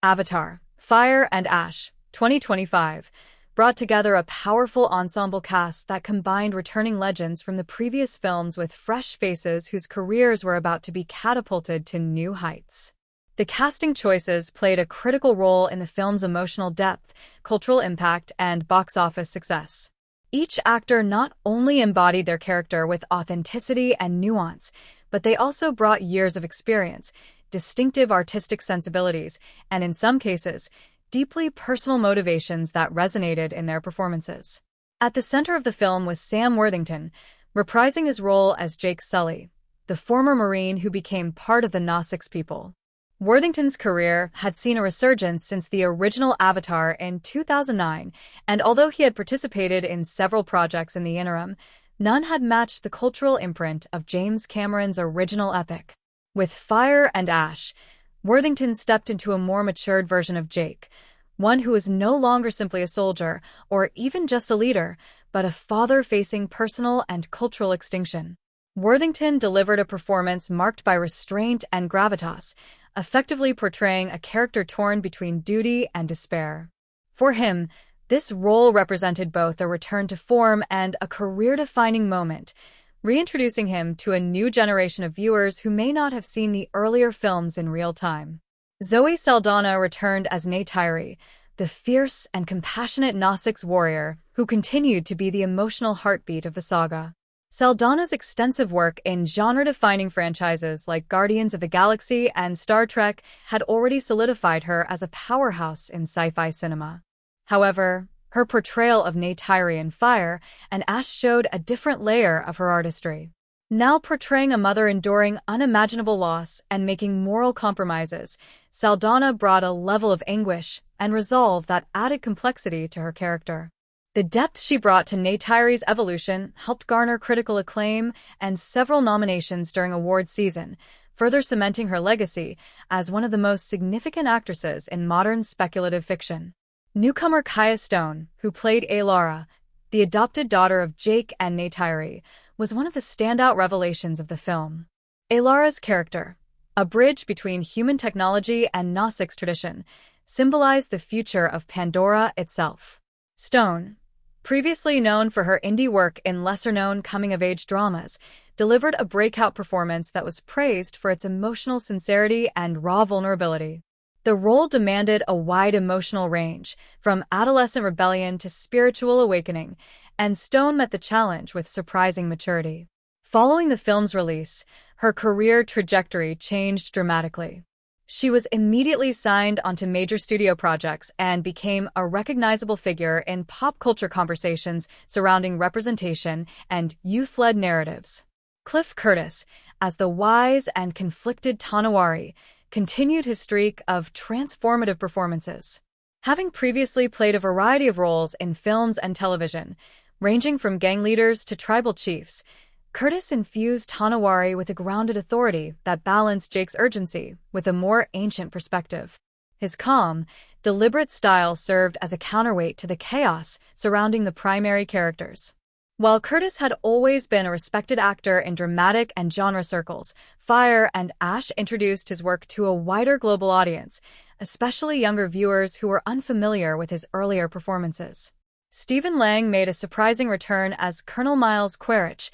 Avatar, Fire and Ash, 2025, brought together a powerful ensemble cast that combined returning legends from the previous films with fresh faces whose careers were about to be catapulted to new heights. The casting choices played a critical role in the film's emotional depth, cultural impact, and box office success. Each actor not only embodied their character with authenticity and nuance, but they also brought years of experience, distinctive artistic sensibilities, and in some cases, deeply personal motivations that resonated in their performances. At the center of the film was Sam Worthington, reprising his role as Jake Sully, the former Marine who became part of the Nausicaa people. Worthington's career had seen a resurgence since the original Avatar in 2009, and although he had participated in several projects in the interim, none had matched the cultural imprint of James Cameron's original epic. With Fire and Ash, Worthington stepped into a more matured version of Jake, one who is no longer simply a soldier or even just a leader, but a father facing personal and cultural extinction. Worthington delivered a performance marked by restraint and gravitas, effectively portraying a character torn between duty and despair. For him, this role represented both a return to form and a career-defining moment, reintroducing him to a new generation of viewers who may not have seen the earlier films in real time. Zoe Saldaña returned as Neytiri, the fierce and compassionate Nausicaa warrior who continued to be the emotional heartbeat of the saga. Saldaña's extensive work in genre-defining franchises like Guardians of the Galaxy and Star Trek had already solidified her as a powerhouse in sci-fi cinema. However, her portrayal of Neytiri in Fire and Ash showed a different layer of her artistry. Now portraying a mother enduring unimaginable loss and making moral compromises, Saldaña brought a level of anguish and resolve that added complexity to her character. The depth she brought to Neytiri's evolution helped garner critical acclaim and several nominations during awards season, further cementing her legacy as one of the most significant actresses in modern speculative fiction. Newcomer Kaya Stone, who played Alara, the adopted daughter of Jake and Neytiri, was one of the standout revelations of the film. Alara's character, a bridge between human technology and Nausicaa's tradition, symbolized the future of Pandora itself. Stone, previously known for her indie work in lesser-known coming-of-age dramas, delivered a breakout performance that was praised for its emotional sincerity and raw vulnerability. The role demanded a wide emotional range, from adolescent rebellion to spiritual awakening, and Stone met the challenge with surprising maturity. Following the film's release, her career trajectory changed dramatically. She was immediately signed onto major studio projects and became a recognizable figure in pop culture conversations surrounding representation and youth-led narratives. Cliff Curtis, as the wise and conflicted Tanawari, continued his streak of transformative performances. Having previously played a variety of roles in films and television, ranging from gang leaders to tribal chiefs, Curtis infused Tanawari with a grounded authority that balanced Jake's urgency with a more ancient perspective. His calm, deliberate style served as a counterweight to the chaos surrounding the primary characters. While Curtis had always been a respected actor in dramatic and genre circles, Fire and Ash introduced his work to a wider global audience, especially younger viewers who were unfamiliar with his earlier performances. Stephen Lang made a surprising return as Colonel Miles Quaritch,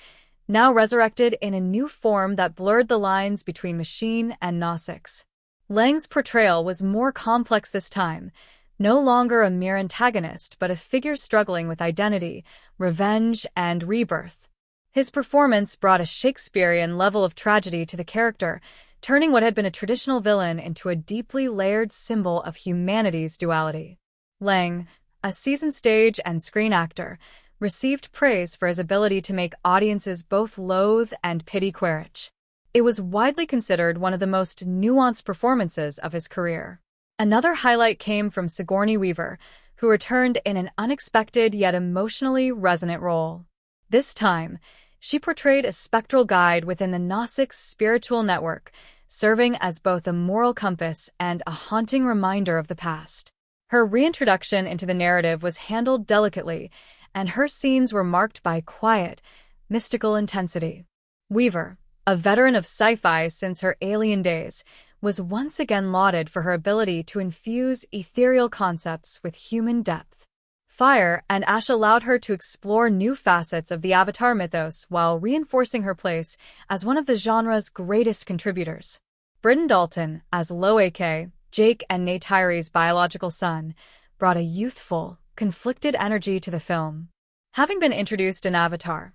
now resurrected in a new form that blurred the lines between machine and Nausicaa. Lang's portrayal was more complex this time, no longer a mere antagonist but a figure struggling with identity, revenge, and rebirth. His performance brought a Shakespearean level of tragedy to the character, turning what had been a traditional villain into a deeply layered symbol of humanity's duality. Lang, a seasoned stage and screen actor, received praise for his ability to make audiences both loathe and pity Quaritch. It was widely considered one of the most nuanced performances of his career. Another highlight came from Sigourney Weaver, who returned in an unexpected yet emotionally resonant role. This time, she portrayed a spectral guide within the Nausicaa spiritual network, serving as both a moral compass and a haunting reminder of the past. Her reintroduction into the narrative was handled delicately, and her scenes were marked by quiet, mystical intensity. Weaver, a veteran of sci-fi since her Alien days, was once again lauded for her ability to infuse ethereal concepts with human depth. Fire and Ash allowed her to explore new facets of the Avatar mythos while reinforcing her place as one of the genre's greatest contributors. Britton Dalton, as Lo'ak, Jake and Neytiri's biological son, brought a youthful, conflicted energy to the film. Having been introduced in Avatar,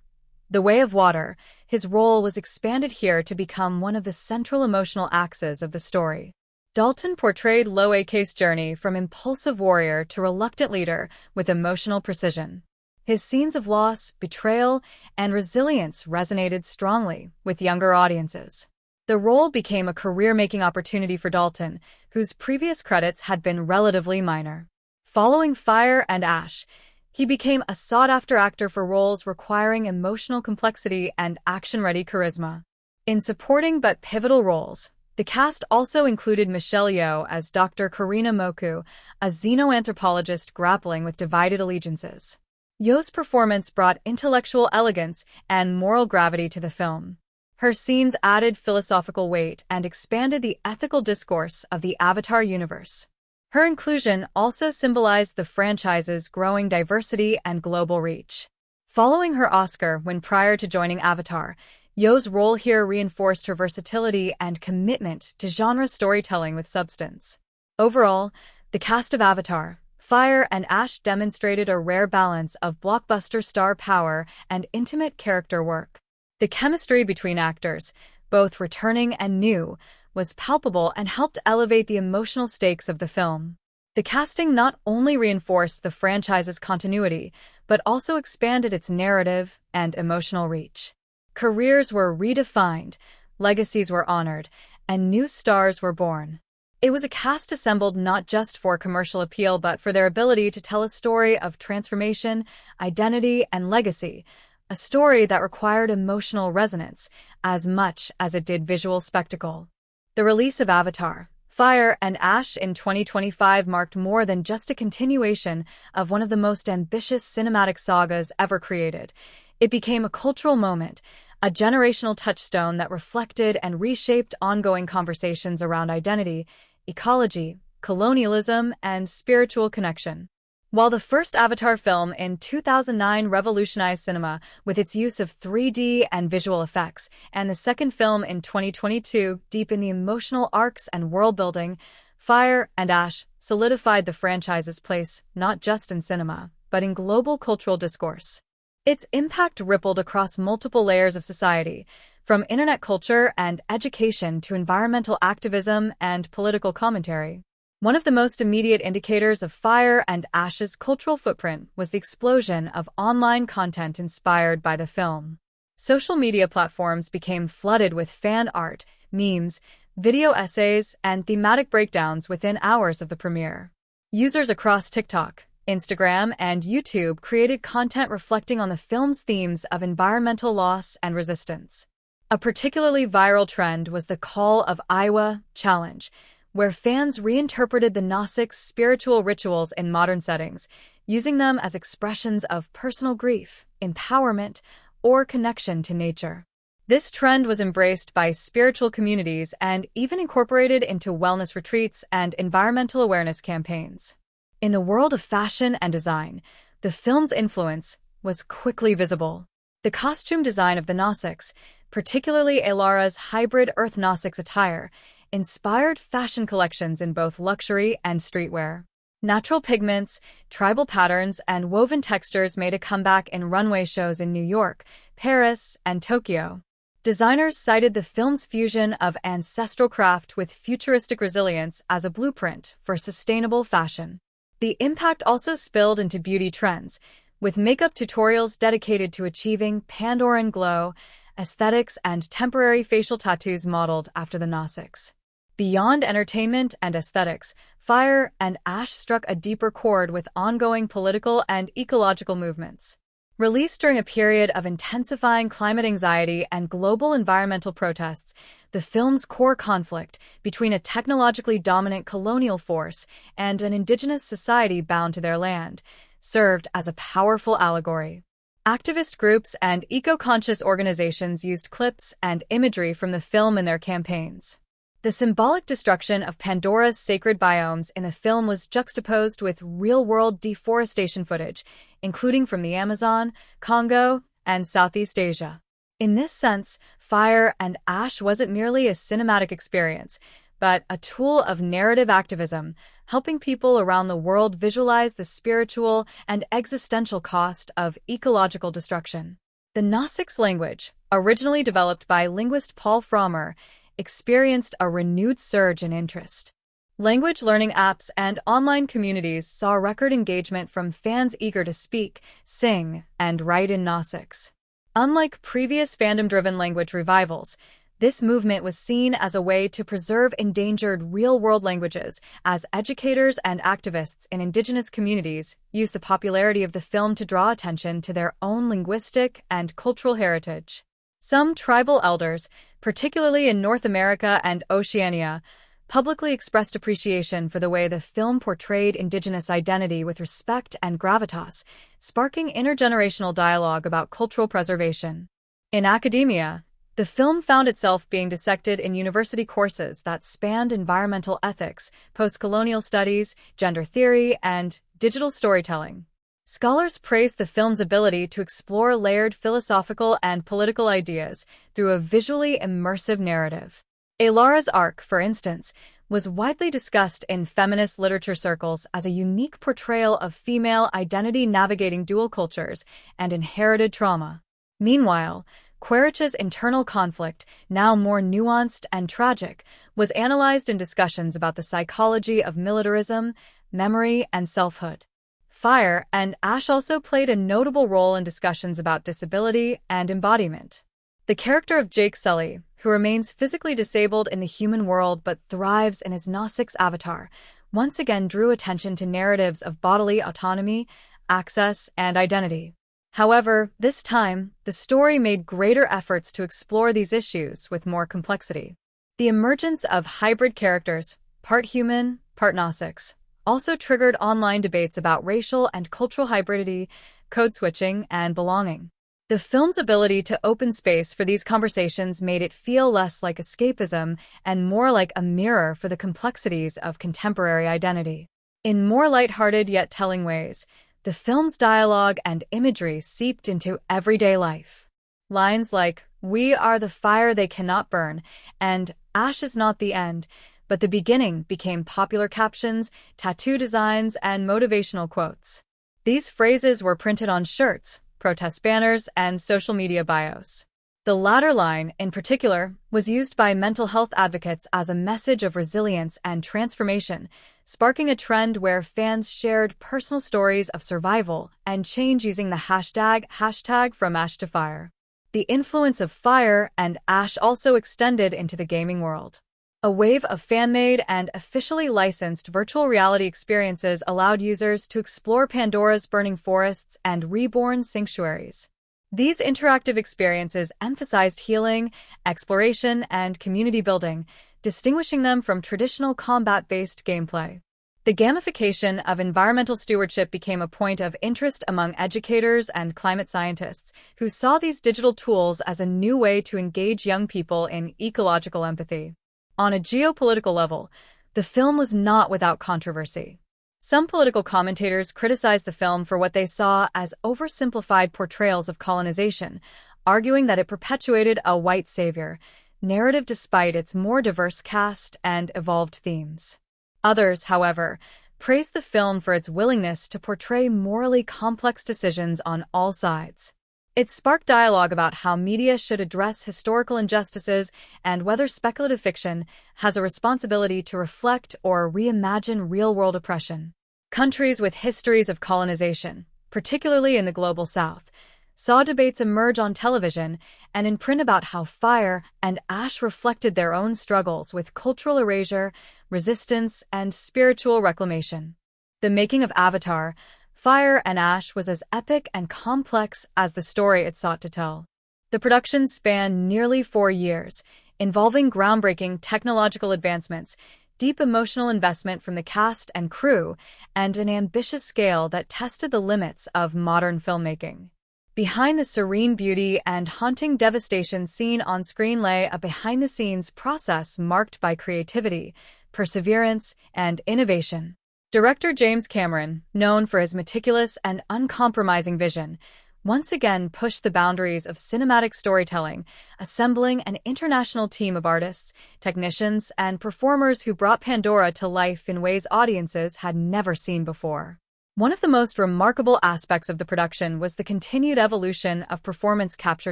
The Way of Water, his role was expanded here to become one of the central emotional axes of the story. Dalton portrayed Lo'ak's journey from impulsive warrior to reluctant leader with emotional precision. His scenes of loss, betrayal, and resilience resonated strongly with younger audiences. The role became a career-making opportunity for Dalton, whose previous credits had been relatively minor. Following Fire and Ash, he became a sought-after actor for roles requiring emotional complexity and action-ready charisma. In supporting but pivotal roles, the cast also included Michelle Yeoh as Dr. Karina Moku, a xenoanthropologist grappling with divided allegiances. Yeoh's performance brought intellectual elegance and moral gravity to the film. Her scenes added philosophical weight and expanded the ethical discourse of the Avatar universe. Her inclusion also symbolized the franchise's growing diversity and global reach. Following her Oscar win prior to joining Avatar, Yeoh's role here reinforced her versatility and commitment to genre storytelling with substance. Overall, the cast of Avatar, Fire and Ash demonstrated a rare balance of blockbuster star power and intimate character work. The chemistry between actors, both returning and new, was palpable and helped elevate the emotional stakes of the film. The casting not only reinforced the franchise's continuity, but also expanded its narrative and emotional reach. Careers were redefined, legacies were honored, and new stars were born. It was a cast assembled not just for commercial appeal but for their ability to tell a story of transformation, identity, and legacy, a story that required emotional resonance as much as it did visual spectacle. The release of Avatar, Fire and Ash in 2025 marked more than just a continuation of one of the most ambitious cinematic sagas ever created. It became a cultural moment, a generational touchstone that reflected and reshaped ongoing conversations around identity, ecology, colonialism, and spiritual connection. While the first Avatar film in 2009 revolutionized cinema with its use of 3D and visual effects, and the second film in 2022 deepened the emotional arcs and world-building, Fire and Ash solidified the franchise's place not just in cinema, but in global cultural discourse. Its impact rippled across multiple layers of society, from internet culture and education to environmental activism and political commentary. One of the most immediate indicators of Fire and Ash's cultural footprint was the explosion of online content inspired by the film. Social media platforms became flooded with fan art, memes, video essays, and thematic breakdowns within hours of the premiere. Users across TikTok, Instagram, and YouTube created content reflecting on the film's themes of environmental loss and resistance. A particularly viral trend was the Call of Iwa challenge, where fans reinterpreted the Nausicaans' spiritual rituals in modern settings, using them as expressions of personal grief, empowerment, or connection to nature. This trend was embraced by spiritual communities and even incorporated into wellness retreats and environmental awareness campaigns. In the world of fashion and design, the film's influence was quickly visible. The costume design of the Nausicaans, particularly Elara's hybrid Earth Nausicaans attire, inspired fashion collections in both luxury and streetwear. Natural pigments, tribal patterns, and woven textures made a comeback in runway shows in New York, Paris, and Tokyo. Designers cited the film's fusion of ancestral craft with futuristic resilience as a blueprint for sustainable fashion. The impact also spilled into beauty trends, with makeup tutorials dedicated to achieving Pandoran glow, aesthetics, and temporary facial tattoos modeled after the Nausicaans. Beyond entertainment and aesthetics, Fire and Ash struck a deeper chord with ongoing political and ecological movements. Released during a period of intensifying climate anxiety and global environmental protests, the film's core conflict between a technologically dominant colonial force and an indigenous society bound to their land served as a powerful allegory. Activist groups and eco-conscious organizations used clips and imagery from the film in their campaigns. The symbolic destruction of Pandora's sacred biomes in the film was juxtaposed with real-world deforestation footage, including from the Amazon, Congo, and Southeast Asia. In this sense, Fire and Ash wasn't merely a cinematic experience, but a tool of narrative activism, helping people around the world visualize the spiritual and existential cost of ecological destruction. The Gnostics language, originally developed by linguist Paul Frommer, experienced a renewed surge in interest. Language learning apps and online communities saw record engagement from fans eager to speak, sing, and write in Gnostics. Unlike previous fandom-driven language revivals, this movement was seen as a way to preserve endangered real-world languages, as educators and activists in indigenous communities used the popularity of the film to draw attention to their own linguistic and cultural heritage. Some tribal elders, particularly in North America and Oceania, publicly expressed appreciation for the way the film portrayed indigenous identity with respect and gravitas, sparking intergenerational dialogue about cultural preservation. In academia, the film found itself being dissected in university courses that spanned environmental ethics, post-colonial studies, gender theory, and digital storytelling. Scholars praised the film's ability to explore layered philosophical and political ideas through a visually immersive narrative. Elara's arc, for instance, was widely discussed in feminist literature circles as a unique portrayal of female identity navigating dual cultures and inherited trauma. Meanwhile, Quaritch's internal conflict, now more nuanced and tragic, was analyzed in discussions about the psychology of militarism, memory, and selfhood. Fire and Ash also played a notable role in discussions about disability and embodiment. The character of Jake Sully, who remains physically disabled in the human world but thrives in his Gnostics avatar, once again drew attention to narratives of bodily autonomy, access, and identity. However, this time, the story made greater efforts to explore these issues with more complexity. The emergence of hybrid characters, part human, part Gnostics, also triggered online debates about racial and cultural hybridity, code switching, and belonging. The film's ability to open space for these conversations made it feel less like escapism and more like a mirror for the complexities of contemporary identity. In more lighthearted yet telling ways, the film's dialogue and imagery seeped into everyday life. Lines like, "We are the fire they cannot burn," and "Ash is not the end, but the beginning," became popular captions, tattoo designs, and motivational quotes. These phrases were printed on shirts, protest banners, and social media bios. The latter line, in particular, was used by mental health advocates as a message of resilience and transformation, sparking a trend where fans shared personal stories of survival and change using the hashtag from ash to fire. The influence of Fire and Ash also extended into the gaming world. A wave of fan-made and officially licensed virtual reality experiences allowed users to explore Pandora's burning forests and reborn sanctuaries. These interactive experiences emphasized healing, exploration, and community building, distinguishing them from traditional combat-based gameplay. The gamification of environmental stewardship became a point of interest among educators and climate scientists, who saw these digital tools as a new way to engage young people in ecological empathy. On a geopolitical level, the film was not without controversy. Some political commentators criticized the film for what they saw as oversimplified portrayals of colonization, arguing that it perpetuated a white savior narrative despite its more diverse cast and evolved themes. Others, however, praised the film for its willingness to portray morally complex decisions on all sides. It sparked dialogue about how media should address historical injustices and whether speculative fiction has a responsibility to reflect or reimagine real-world oppression. Countries with histories of colonization, particularly in the Global South, saw debates emerge on television and in print about how Fire and Ash reflected their own struggles with cultural erasure, resistance, and spiritual reclamation. The making of Avatar, Fire and Ash was as epic and complex as the story it sought to tell. The production spanned nearly 4 years, involving groundbreaking technological advancements, deep emotional investment from the cast and crew, and an ambitious scale that tested the limits of modern filmmaking. Behind the serene beauty and haunting devastation seen on screen lay a behind-the-scenes process marked by creativity, perseverance, and innovation. Director James Cameron, known for his meticulous and uncompromising vision, once again pushed the boundaries of cinematic storytelling, assembling an international team of artists, technicians, and performers who brought Pandora to life in ways audiences had never seen before. One of the most remarkable aspects of the production was the continued evolution of performance capture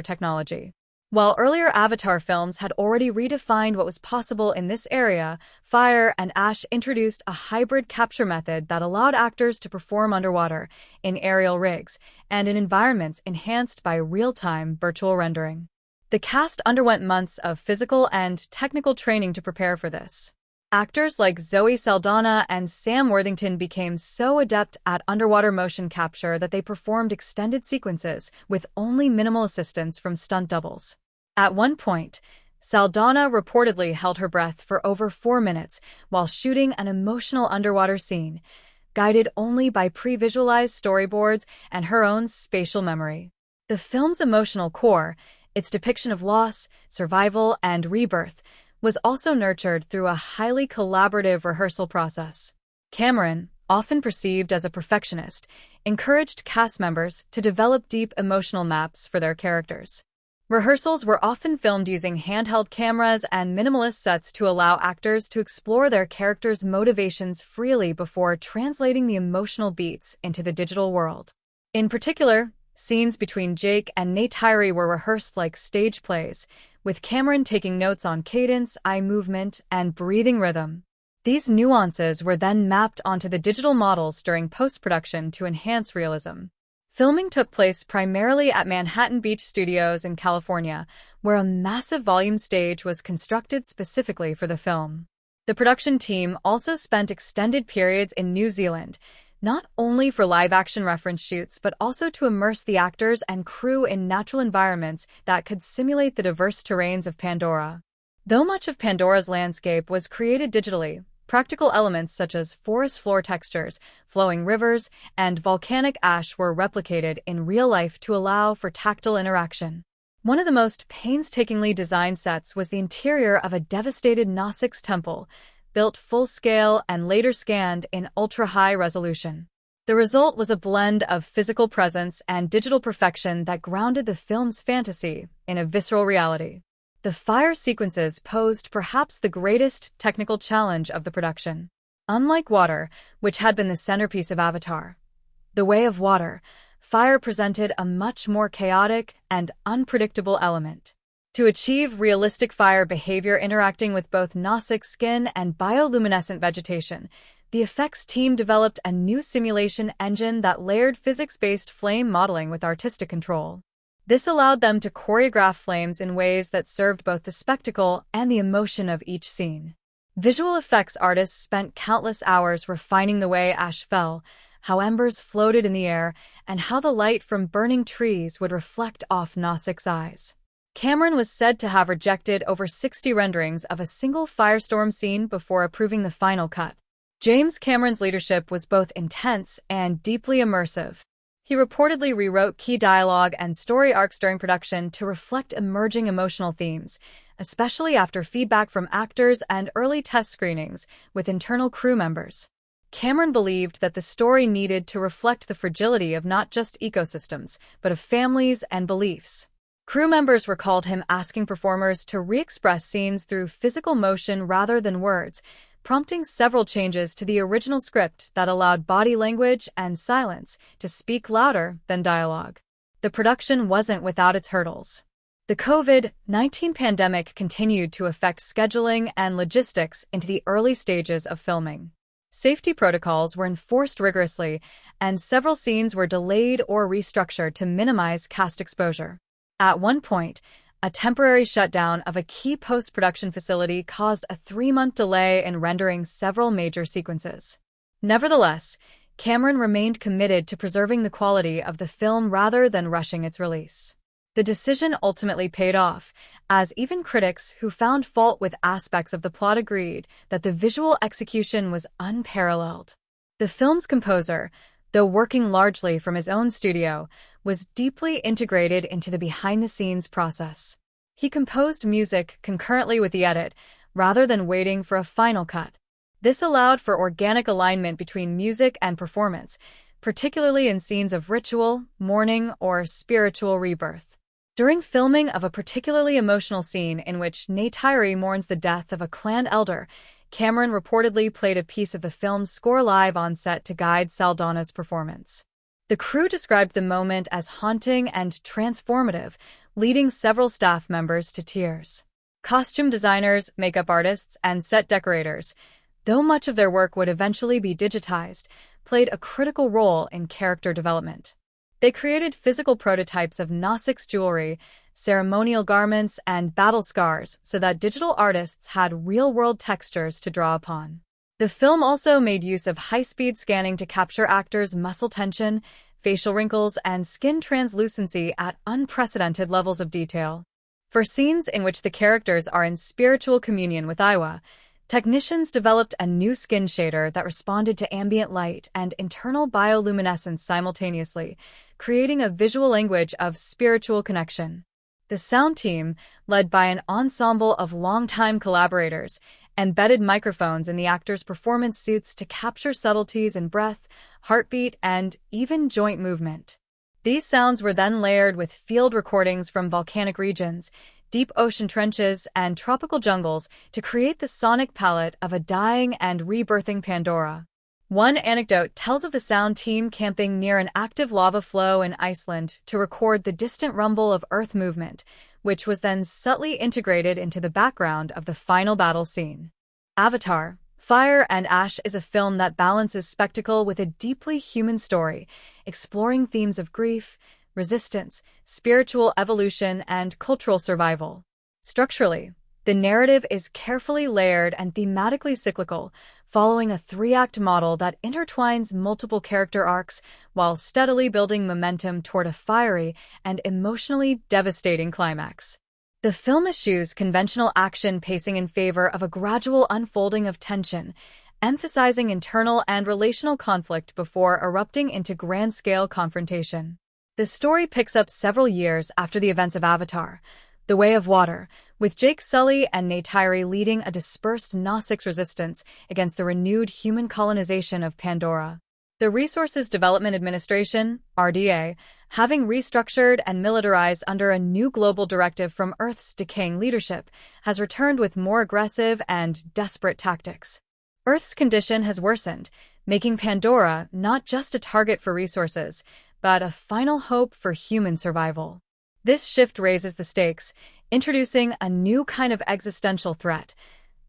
technology. While earlier Avatar films had already redefined what was possible in this area, Fire and Ash introduced a hybrid capture method that allowed actors to perform underwater, in aerial rigs, and in environments enhanced by real-time virtual rendering. The cast underwent months of physical and technical training to prepare for this. Actors like Zoe Saldaña and Sam Worthington became so adept at underwater motion capture that they performed extended sequences with only minimal assistance from stunt doubles. At one point, Saldaña reportedly held her breath for over 4 minutes while shooting an emotional underwater scene, guided only by pre-visualized storyboards and her own spatial memory. The film's emotional core, its depiction of loss, survival, and rebirth, was also nurtured through a highly collaborative rehearsal process. Cameron, often perceived as a perfectionist, encouraged cast members to develop deep emotional maps for their characters. Rehearsals were often filmed using handheld cameras and minimalist sets to allow actors to explore their characters' motivations freely before translating the emotional beats into the digital world. In particular, scenes between Jake and Neytiri were rehearsed like stage plays, with Cameron taking notes on cadence, eye movement, and breathing rhythm. These nuances were then mapped onto the digital models during post-production to enhance realism. Filming took place primarily at Manhattan Beach Studios in California, where a massive volume stage was constructed specifically for the film. The production team also spent extended periods in New Zealand, not only for live-action reference shoots but also to immerse the actors and crew in natural environments that could simulate the diverse terrains of Pandora. Though much of Pandora's landscape was created digitally, practical elements such as forest floor textures, flowing rivers, and volcanic ash were replicated in real life to allow for tactile interaction. One of the most painstakingly designed sets was the interior of a devastated Gnostics temple, built full-scale and later scanned in ultra-high resolution. The result was a blend of physical presence and digital perfection that grounded the film's fantasy in a visceral reality. The fire sequences posed perhaps the greatest technical challenge of the production. Unlike water, which had been the centerpiece of Avatar, The Way of Water, fire presented a much more chaotic and unpredictable element. To achieve realistic fire behavior interacting with both Gnostic skin and bioluminescent vegetation, the effects team developed a new simulation engine that layered physics-based flame modeling with artistic control. This allowed them to choreograph flames in ways that served both the spectacle and the emotion of each scene. Visual effects artists spent countless hours refining the way ash fell, how embers floated in the air, and how the light from burning trees would reflect off Gnostic's eyes. Cameron was said to have rejected over 60 renderings of a single firestorm scene before approving the final cut. James Cameron's leadership was both intense and deeply immersive. He reportedly rewrote key dialogue and story arcs during production to reflect emerging emotional themes, especially after feedback from actors and early test screenings with internal crew members. Cameron believed that the story needed to reflect the fragility of not just ecosystems, but of families and beliefs. Crew members recalled him asking performers to re-express scenes through physical motion rather than words, prompting several changes to the original script that allowed body language and silence to speak louder than dialogue. The production wasn't without its hurdles. The COVID-19 pandemic continued to affect scheduling and logistics into the early stages of filming. Safety protocols were enforced rigorously, and several scenes were delayed or restructured to minimize cast exposure. At one point, a temporary shutdown of a key post-production facility caused a 3-month delay in rendering several major sequences. Nevertheless, Cameron remained committed to preserving the quality of the film rather than rushing its release. The decision ultimately paid off, as even critics who found fault with aspects of the plot agreed that the visual execution was unparalleled. The film's composer, though working largely from his own studio, was deeply integrated into the behind-the-scenes process. He composed music concurrently with the edit, rather than waiting for a final cut. This allowed for organic alignment between music and performance, particularly in scenes of ritual, mourning, or spiritual rebirth. During filming of a particularly emotional scene in which Neytiri mourns the death of a clan elder, Cameron reportedly played a piece of the film's score live on set to guide Saldaña's performance. The crew described the moment as haunting and transformative, leading several staff members to tears. Costume designers, makeup artists, and set decorators, though much of their work would eventually be digitized, played a critical role in character development. They created physical prototypes of Gnostics jewelry, ceremonial garments, and battle scars so that digital artists had real-world textures to draw upon. The film also made use of high-speed scanning to capture actors' muscle tension, facial wrinkles, and skin translucency at unprecedented levels of detail. For scenes in which the characters are in spiritual communion with Iwa, technicians developed a new skin shader that responded to ambient light and internal bioluminescence simultaneously, creating a visual language of spiritual connection. The sound team, led by an ensemble of longtime collaborators, embedded microphones in the actors' performance suits to capture subtleties in breath, heartbeat, and even joint movement. These sounds were then layered with field recordings from volcanic regions, deep ocean trenches, and tropical jungles to create the sonic palette of a dying and rebirthing Pandora. One anecdote tells of the sound team camping near an active lava flow in Iceland to record the distant rumble of Earth movement, which was then subtly integrated into the background of the final battle scene. Avatar: Fire and Ash is a film that balances spectacle with a deeply human story, exploring themes of grief, resistance, spiritual evolution, and cultural survival. Structurally, the narrative is carefully layered and thematically cyclical, following a three-act model that intertwines multiple character arcs while steadily building momentum toward a fiery and emotionally devastating climax. The film eschews conventional action pacing in favor of a gradual unfolding of tension, emphasizing internal and relational conflict before erupting into grand-scale confrontation. The story picks up several years after the events of Avatar: The Way of Water, with Jake Sully and Neytiri leading a dispersed Gnostics resistance against the renewed human colonization of Pandora. The Resources Development Administration, RDA, having restructured and militarized under a new global directive from Earth's decaying leadership, has returned with more aggressive and desperate tactics. Earth's condition has worsened, making Pandora not just a target for resources, but a final hope for human survival. This shift raises the stakes, introducing a new kind of existential threat,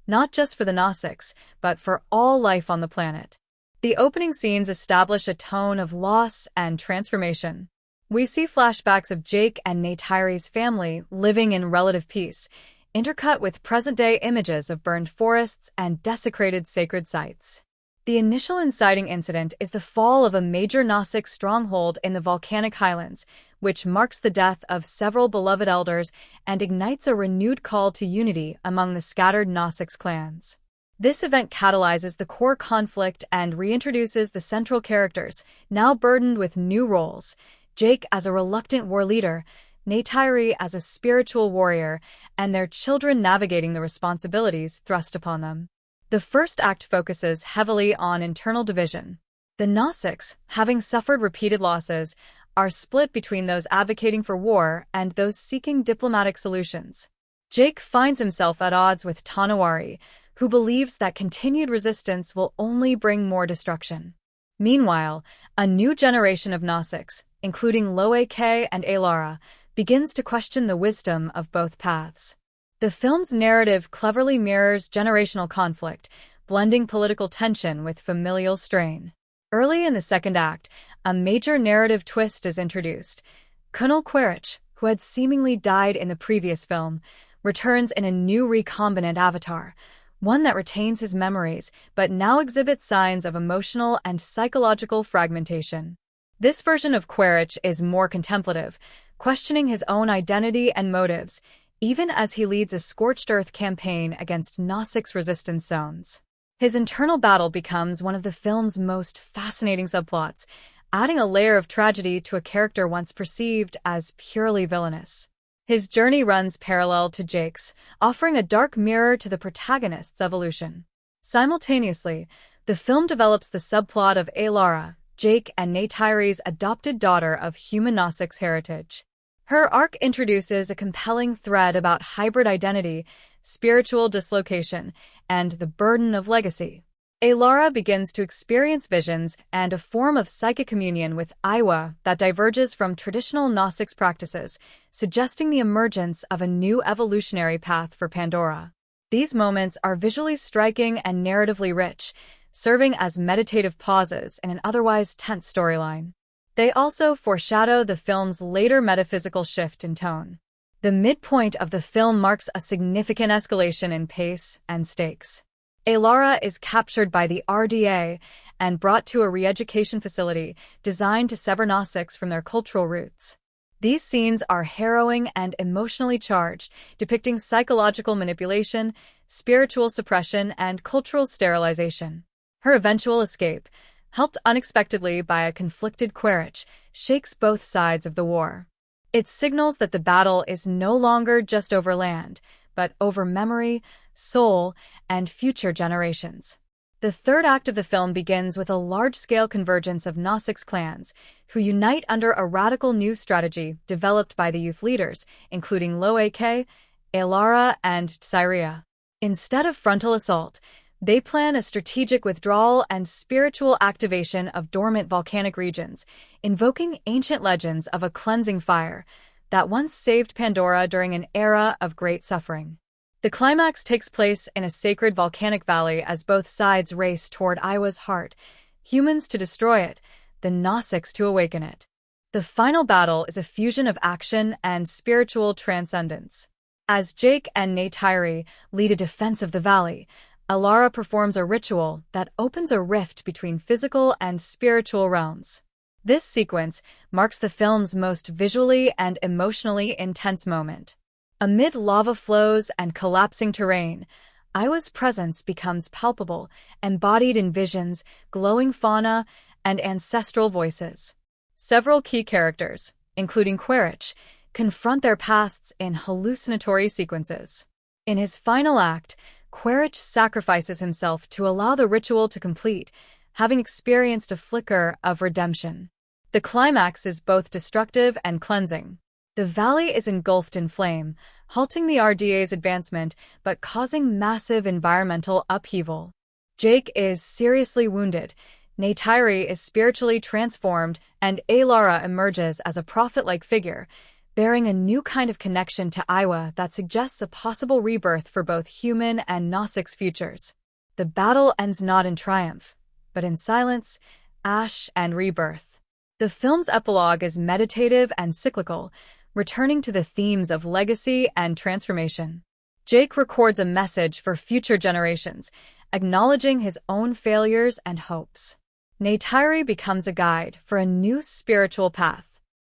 not just for the Gnostics, but for all life on the planet. The opening scenes establish a tone of loss and transformation. We see flashbacks of Jake and Neytiri's family living in relative peace, intercut with present-day images of burned forests and desecrated sacred sites. The initial inciting incident is the fall of a major Gnostic stronghold in the volcanic highlands, which marks the death of several beloved elders and ignites a renewed call to unity among the scattered Gnostics clans. This event catalyzes the core conflict and reintroduces the central characters, now burdened with new roles: Jake as a reluctant war leader, Neytiri as a spiritual warrior, and their children navigating the responsibilities thrust upon them. The first act focuses heavily on internal division. The Gnostics, having suffered repeated losses, are split between those advocating for war and those seeking diplomatic solutions. Jake finds himself at odds with Tanawari, who believes that continued resistance will only bring more destruction. Meanwhile, a new generation of Gnostics, including Loak and Alara, begins to question the wisdom of both paths. The film's narrative cleverly mirrors generational conflict, blending political tension with familial strain. Early in the second act, a major narrative twist is introduced. Colonel Quaritch, who had seemingly died in the previous film, returns in a new recombinant avatar, one that retains his memories but now exhibits signs of emotional and psychological fragmentation. This version of Quaritch is more contemplative, questioning his own identity and motives, even as he leads a scorched earth campaign against Gnostics resistance zones. His internal battle becomes one of the film's most fascinating subplots, adding a layer of tragedy to a character once perceived as purely villainous. His journey runs parallel to Jake's, offering a dark mirror to the protagonist's evolution. Simultaneously, the film develops the subplot of Alara, Jake and Neytiri's adopted daughter of human Gnostic's heritage. Her arc introduces a compelling thread about hybrid identity, spiritual dislocation, and the burden of legacy. Alara begins to experience visions and a form of psychic communion with Iwa that diverges from traditional Gnostics practices, suggesting the emergence of a new evolutionary path for Pandora. These moments are visually striking and narratively rich, serving as meditative pauses in an otherwise tense storyline. They also foreshadow the film's later metaphysical shift in tone. The midpoint of the film marks a significant escalation in pace and stakes. Alara is captured by the RDA and brought to a re-education facility designed to sever Gnostics from their cultural roots. These scenes are harrowing and emotionally charged, depicting psychological manipulation, spiritual suppression, and cultural sterilization. Her eventual escape, helped unexpectedly by a conflicted Quaritch, shakes both sides of the war. It signals that the battle is no longer just over land, but over memory, soul, and future generations. The third act of the film begins with a large-scale convergence of Gnostics clans, who unite under a radical new strategy developed by the youth leaders, including Loak, Alara, and Tsyria. Instead of frontal assault, they plan a strategic withdrawal and spiritual activation of dormant volcanic regions, invoking ancient legends of a cleansing fire that once saved Pandora during an era of great suffering. The climax takes place in a sacred volcanic valley as both sides race toward Iwa's heart, humans to destroy it, the Gnostics to awaken it. The final battle is a fusion of action and spiritual transcendence. As Jake and Neytiri lead a defense of the valley, Alara performs a ritual that opens a rift between physical and spiritual realms. This sequence marks the film's most visually and emotionally intense moment. Amid lava flows and collapsing terrain, Iwa's presence becomes palpable, embodied in visions, glowing fauna, and ancestral voices. Several key characters, including Quaritch, confront their pasts in hallucinatory sequences. In his final act, Quaritch sacrifices himself to allow the ritual to complete, having experienced a flicker of redemption. The climax is both destructive and cleansing. The valley is engulfed in flame, halting the RDA's advancement but causing massive environmental upheaval. Jake is seriously wounded, Neytiri is spiritually transformed, and Alara emerges as a prophet-like figure, bearing a new kind of connection to Iwa that suggests a possible rebirth for both human and Gnostics futures. The battle ends not in triumph, but in silence, ash, and rebirth. The film's epilogue is meditative and cyclical, returning to the themes of legacy and transformation. Jake records a message for future generations, acknowledging his own failures and hopes. Neytiri becomes a guide for a new spiritual path.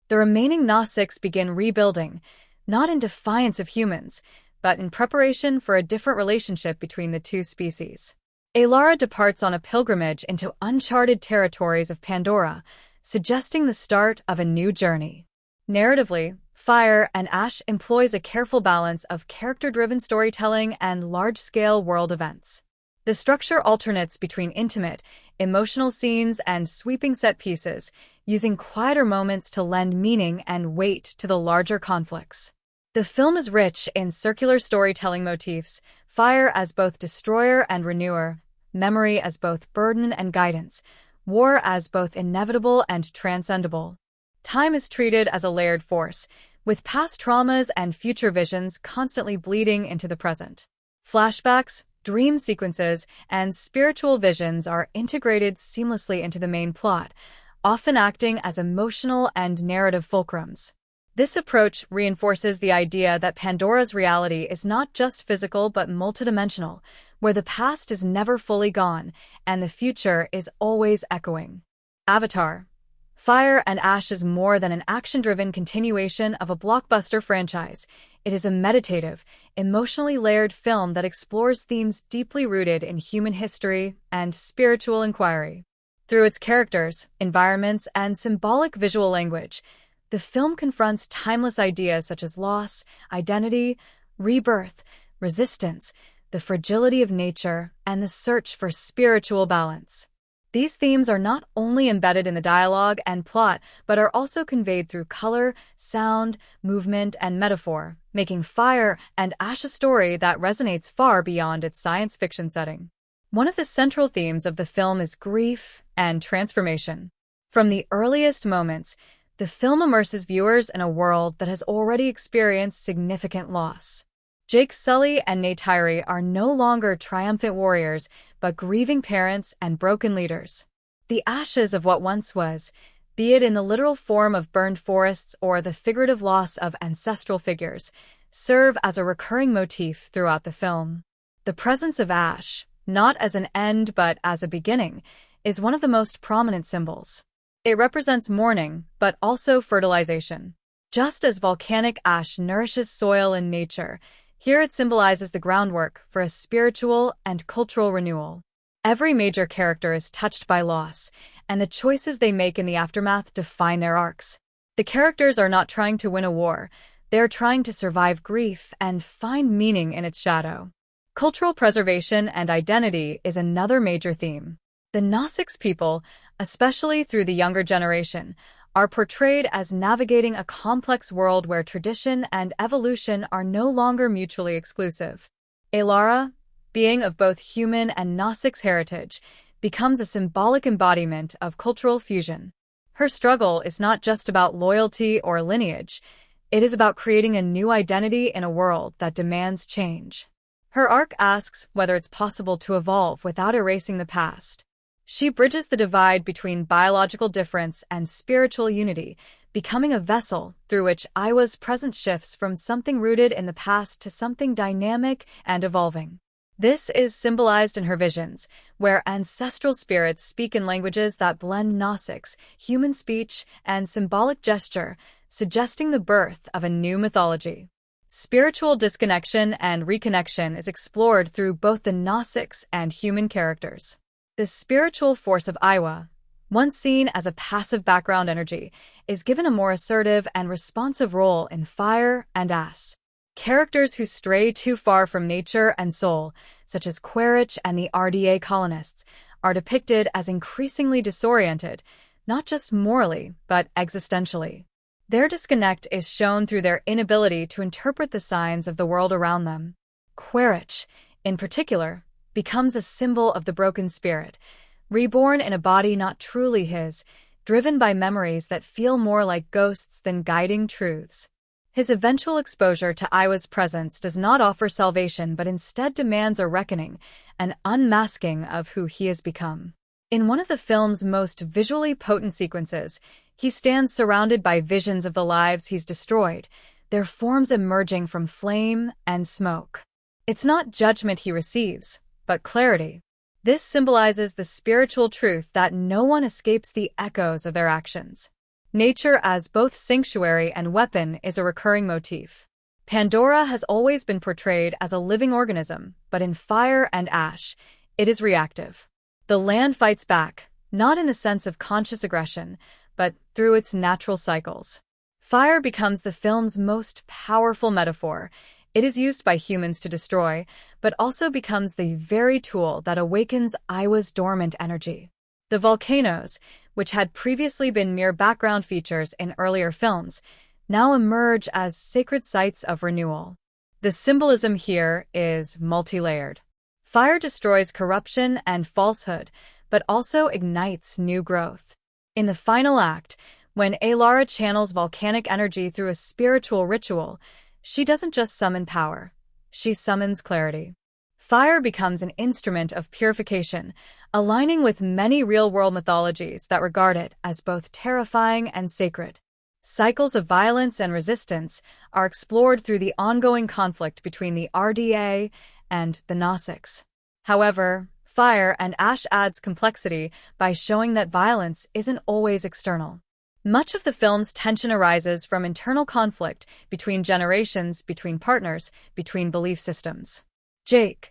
The remaining Gnostics begin rebuilding, not in defiance of humans, but in preparation for a different relationship between the two species. Alara departs on a pilgrimage into uncharted territories of Pandora, suggesting the start of a new journey. Narratively, Fire and Ash employs a careful balance of character-driven storytelling and large-scale world events. The structure alternates between intimate, emotional scenes and sweeping set pieces, using quieter moments to lend meaning and weight to the larger conflicts. The film is rich in circular storytelling motifs, fire as both destroyer and renewer, memory as both burden and guidance, war as both inevitable and transcendable. Time is treated as a layered force, with past traumas and future visions constantly bleeding into the present. Flashbacks, dream sequences, and spiritual visions are integrated seamlessly into the main plot, often acting as emotional and narrative fulcrums. This approach reinforces the idea that Pandora's reality is not just physical but multidimensional, where the past is never fully gone and the future is always echoing. Avatar: Fire and Ash is more than an action-driven continuation of a blockbuster franchise. It is a meditative, emotionally layered film that explores themes deeply rooted in human history and spiritual inquiry. Through its characters, environments, and symbolic visual language, the film confronts timeless ideas such as loss, identity, rebirth, resistance, the fragility of nature, and the search for spiritual balance. These themes are not only embedded in the dialogue and plot, but are also conveyed through color, sound, movement, and metaphor, making Fire and Ash a story that resonates far beyond its science fiction setting. One of the central themes of the film is grief and transformation. From the earliest moments, the film immerses viewers in a world that has already experienced significant loss. Jake Sully and Neytiri are no longer triumphant warriors, but grieving parents and broken leaders. The ashes of what once was, be it in the literal form of burned forests or the figurative loss of ancestral figures, serve as a recurring motif throughout the film. The presence of ash, not as an end but as a beginning, is one of the most prominent symbols. It represents mourning, but also fertilization. Just as volcanic ash nourishes soil and nature, here it symbolizes the groundwork for a spiritual and cultural renewal. Every major character is touched by loss, and the choices they make in the aftermath define their arcs. The characters are not trying to win a war, they are trying to survive grief and find meaning in its shadow. Cultural preservation and identity is another major theme. The Gnostics people, especially through the younger generation, are portrayed as navigating a complex world where tradition and evolution are no longer mutually exclusive. Alara, being of both human and Gnostics heritage, becomes a symbolic embodiment of cultural fusion. Her struggle is not just about loyalty or lineage, it is about creating a new identity in a world that demands change. Her arc asks whether it's possible to evolve without erasing the past. She bridges the divide between biological difference and spiritual unity, becoming a vessel through which Iwa's present shifts from something rooted in the past to something dynamic and evolving. This is symbolized in her visions, where ancestral spirits speak in languages that blend Gnostics, human speech, and symbolic gesture, suggesting the birth of a new mythology. Spiritual disconnection and reconnection is explored through both the Gnostics and human characters. The spiritual force of Iwa, once seen as a passive background energy, is given a more assertive and responsive role in Fire and Ash. Characters who stray too far from nature and soul, such as Quaritch and the RDA colonists, are depicted as increasingly disoriented, not just morally, but existentially. Their disconnect is shown through their inability to interpret the signs of the world around them. Quaritch, in particular, becomes a symbol of the broken spirit, reborn in a body not truly his, driven by memories that feel more like ghosts than guiding truths. His eventual exposure to Iwa's presence does not offer salvation but instead demands a reckoning, an unmasking of who he has become. In one of the film's most visually potent sequences, he stands surrounded by visions of the lives he's destroyed, their forms emerging from flame and smoke. It's not judgment he receives, but clarity. This symbolizes the spiritual truth that no one escapes the echoes of their actions. Nature as both sanctuary and weapon is a recurring motif. Pandora has always been portrayed as a living organism, but in Fire and Ash, it is reactive. The land fights back, not in the sense of conscious aggression, but through its natural cycles. Fire becomes the film's most powerful metaphor. It is used by humans to destroy, but also becomes the very tool that awakens Iwa's dormant energy. The volcanoes, which had previously been mere background features in earlier films, now emerge as sacred sites of renewal. The symbolism here is multi-layered. Fire destroys corruption and falsehood, but also ignites new growth. In the final act, when Alara channels volcanic energy through a spiritual ritual, she doesn't just summon power, she summons clarity. Fire becomes an instrument of purification, aligning with many real-world mythologies that regard it as both terrifying and sacred. Cycles of violence and resistance are explored through the ongoing conflict between the RDA and the Gnostics. However, Fire and Ash adds complexity by showing that violence isn't always external. Much of the film's tension arises from internal conflict between generations, between partners, between belief systems. Jake,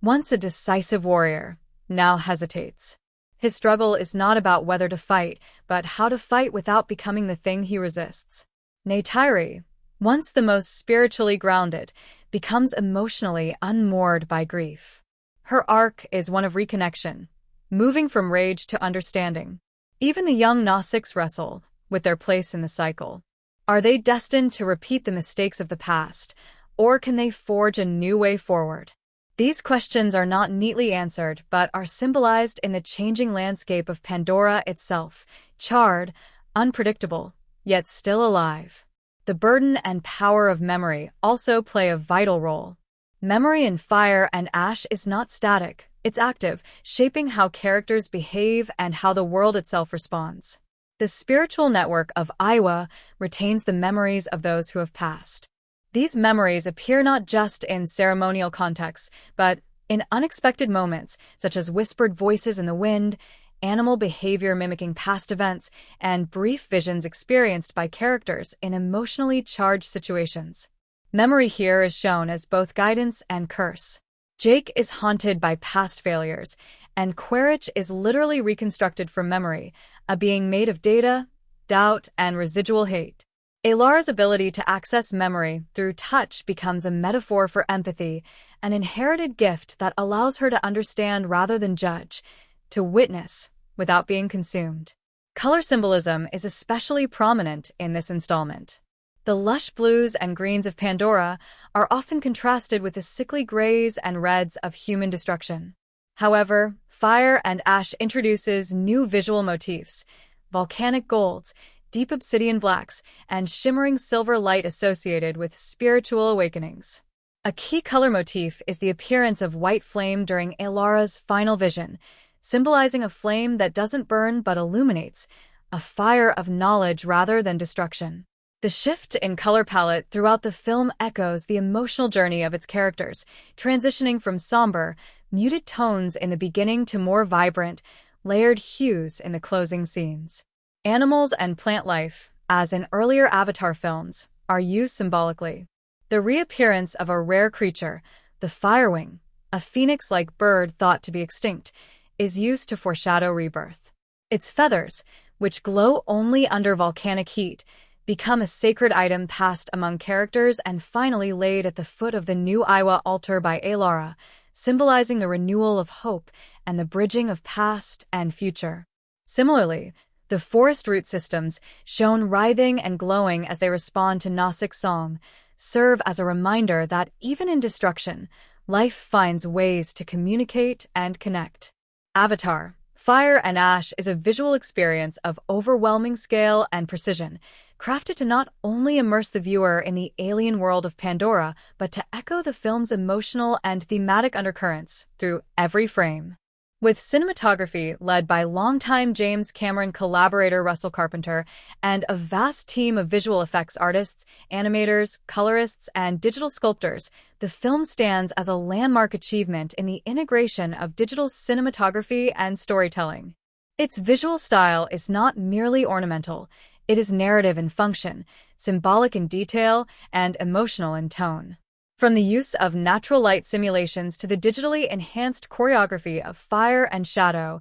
once a decisive warrior, now hesitates. His struggle is not about whether to fight, but how to fight without becoming the thing he resists. Neytiri, once the most spiritually grounded, becomes emotionally unmoored by grief. Her arc is one of reconnection, moving from rage to understanding. Even the young Gnostics wrestle with their place in the cycle. Are they destined to repeat the mistakes of the past, or can they forge a new way forward? These questions are not neatly answered, but are symbolized in the changing landscape of Pandora itself, charred, unpredictable, yet still alive. The burden and power of memory also play a vital role. Memory in Fire and Ash is not static, it's active, shaping how characters behave and how the world itself responds. The spiritual network of Aiwa retains the memories of those who have passed. These memories appear not just in ceremonial contexts, but in unexpected moments, such as whispered voices in the wind, animal behavior mimicking past events, and brief visions experienced by characters in emotionally charged situations. Memory here is shown as both guidance and curse. Jake is haunted by past failures, and Quaritch is literally reconstructed from memory, a being made of data, doubt, and residual hate. Alara's ability to access memory through touch becomes a metaphor for empathy, an inherited gift that allows her to understand rather than judge, to witness without being consumed. Color symbolism is especially prominent in this installment. The lush blues and greens of Pandora are often contrasted with the sickly grays and reds of human destruction. However, Fire and Ash introduces new visual motifs: volcanic golds, deep obsidian blacks, and shimmering silver light associated with spiritual awakenings. A key color motif is the appearance of white flame during Alara's final vision, symbolizing a flame that doesn't burn but illuminates, a fire of knowledge rather than destruction. The shift in color palette throughout the film echoes the emotional journey of its characters, transitioning from somber, muted tones in the beginning to more vibrant, layered hues in the closing scenes. Animals and plant life, as in earlier Avatar films, are used symbolically. The reappearance of a rare creature, the firewing, a phoenix-like bird thought to be extinct, is used to foreshadow rebirth. Its feathers, which glow only under volcanic heat, become a sacred item passed among characters and finally laid at the foot of the new Aiwa altar by Alara, symbolizing the renewal of hope and the bridging of past and future. Similarly, the forest root systems, shown writhing and glowing as they respond to Gnostic song, serve as a reminder that even in destruction, life finds ways to communicate and connect. Avatar, Fire and Ash is a visual experience of overwhelming scale and precision, crafted to not only immerse the viewer in the alien world of Pandora, but to echo the film's emotional and thematic undercurrents through every frame. With cinematography led by longtime James Cameron collaborator Russell Carpenter and a vast team of visual effects artists, animators, colorists, and digital sculptors, the film stands as a landmark achievement in the integration of digital cinematography and storytelling. Its visual style is not merely ornamental, it is narrative in function, symbolic in detail, and emotional in tone. From the use of natural light simulations to the digitally enhanced choreography of fire and shadow,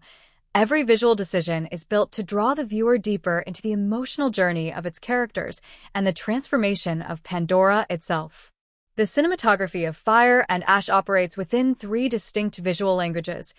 every visual decision is built to draw the viewer deeper into the emotional journey of its characters and the transformation of Pandora itself. The cinematography of Fire and Ash operates within 3 distinct visual languages,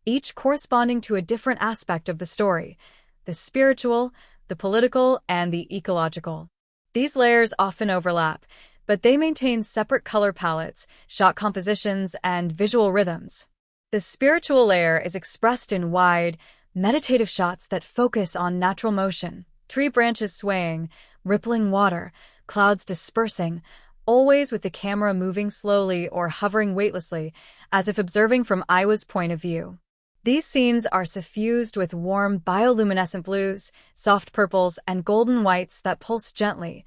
each corresponding to a different aspect of the story: the spiritual, the political, and the ecological. These layers often overlap, but they maintain separate color palettes, shot compositions, and visual rhythms. The spiritual layer is expressed in wide, meditative shots that focus on natural motion, tree branches swaying, rippling water, clouds dispersing, always with the camera moving slowly or hovering weightlessly, as if observing from Aiwa's point of view. These scenes are suffused with warm bioluminescent blues, soft purples, and golden whites that pulse gently,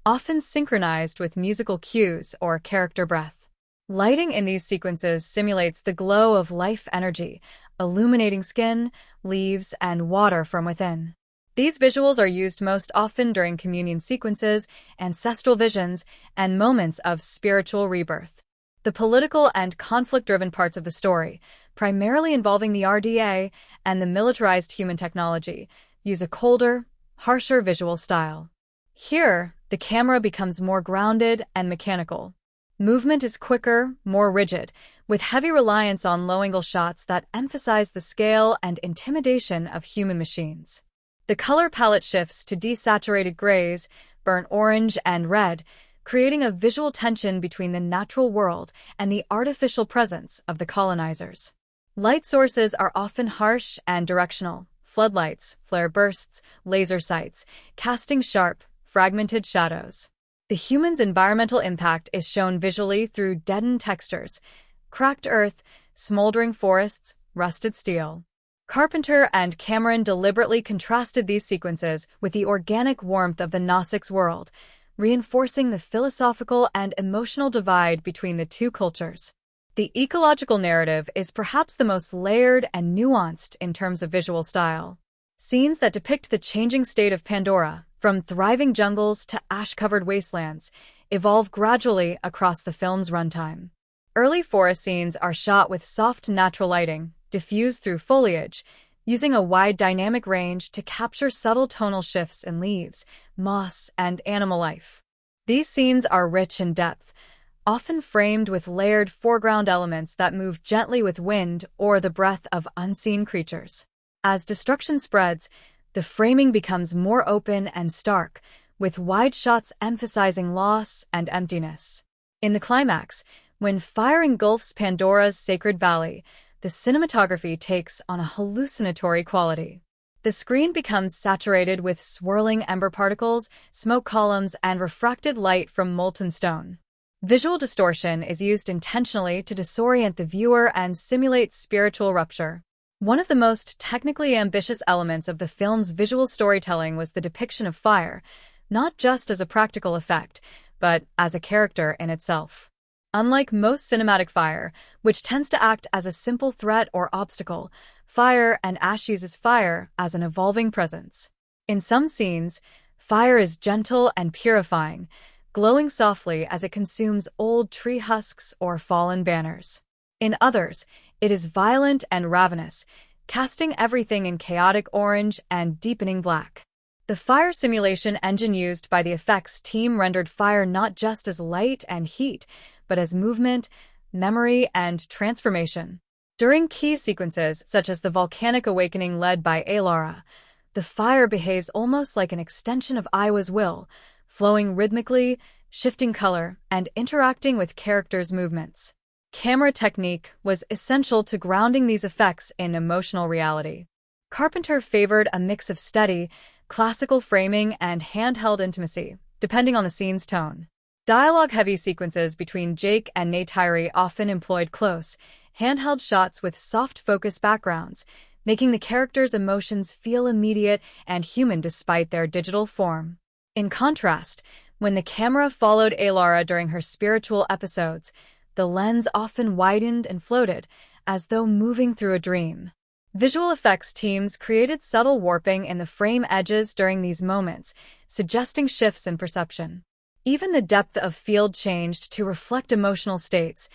often synchronized with musical cues or character breath. Lighting in these sequences simulates the glow of life energy, illuminating skin, leaves, and water from within. These visuals are used most often during communion sequences, ancestral visions, and moments of spiritual rebirth. The political and conflict-driven parts of the story, primarily involving the RDA and the militarized human technology, use a colder, harsher visual style. Here, the camera becomes more grounded and mechanical. Movement is quicker, more rigid, with heavy reliance on low-angle shots that emphasize the scale and intimidation of human machines. The color palette shifts to desaturated grays, burnt orange, and red, creating a visual tension between the natural world and the artificial presence of the colonizers. Light sources are often harsh and directional: floodlights, flare bursts, laser sights, casting sharp, fragmented shadows. The human's environmental impact is shown visually through deadened textures: cracked earth, smoldering forests, rusted steel. Carpenter and Cameron deliberately contrasted these sequences with the organic warmth of the Gnostics world, reinforcing the philosophical and emotional divide between the two cultures. The ecological narrative is perhaps the most layered and nuanced in terms of visual style. Scenes that depict the changing state of Pandora, from thriving jungles to ash-covered wastelands, evolve gradually across the film's runtime. Early forest scenes are shot with soft natural lighting, diffused through foliage, using a wide dynamic range to capture subtle tonal shifts in leaves, moss, and animal life. These scenes are rich in depth, often framed with layered foreground elements that move gently with wind or the breath of unseen creatures. As destruction spreads, the framing becomes more open and stark, with wide shots emphasizing loss and emptiness. In the climax, when fire engulfs Pandora's sacred valley, the cinematography takes on a hallucinatory quality. The screen becomes saturated with swirling ember particles, smoke columns, and refracted light from molten stone. Visual distortion is used intentionally to disorient the viewer and simulate spiritual rupture. One of the most technically ambitious elements of the film's visual storytelling was the depiction of fire, not just as a practical effect, but as a character in itself. Unlike most cinematic fire, which tends to act as a simple threat or obstacle, Fire and Ash uses fire as an evolving presence. In some scenes, fire is gentle and purifying, glowing softly as it consumes old tree husks or fallen banners. In others, it is violent and ravenous, casting everything in chaotic orange and deepening black. The fire simulation engine used by the effects team rendered fire not just as light and heat, but as movement, memory, and transformation. During key sequences, such as the volcanic awakening led by Alara, the fire behaves almost like an extension of Iwa's will, flowing rhythmically, shifting color, and interacting with characters' movements. Camera technique was essential to grounding these effects in emotional reality. Carpenter favored a mix of steady, classical framing and handheld intimacy, depending on the scene's tone. Dialogue-heavy sequences between Jake and Neytiri often employed close, handheld shots with soft focus backgrounds, making the characters' emotions feel immediate and human despite their digital form. In contrast, when the camera followed Alara during her spiritual episodes, the lens often widened and floated, as though moving through a dream. Visual effects teams created subtle warping in the frame edges during these moments, suggesting shifts in perception. Even the depth of field changed to reflect emotional states,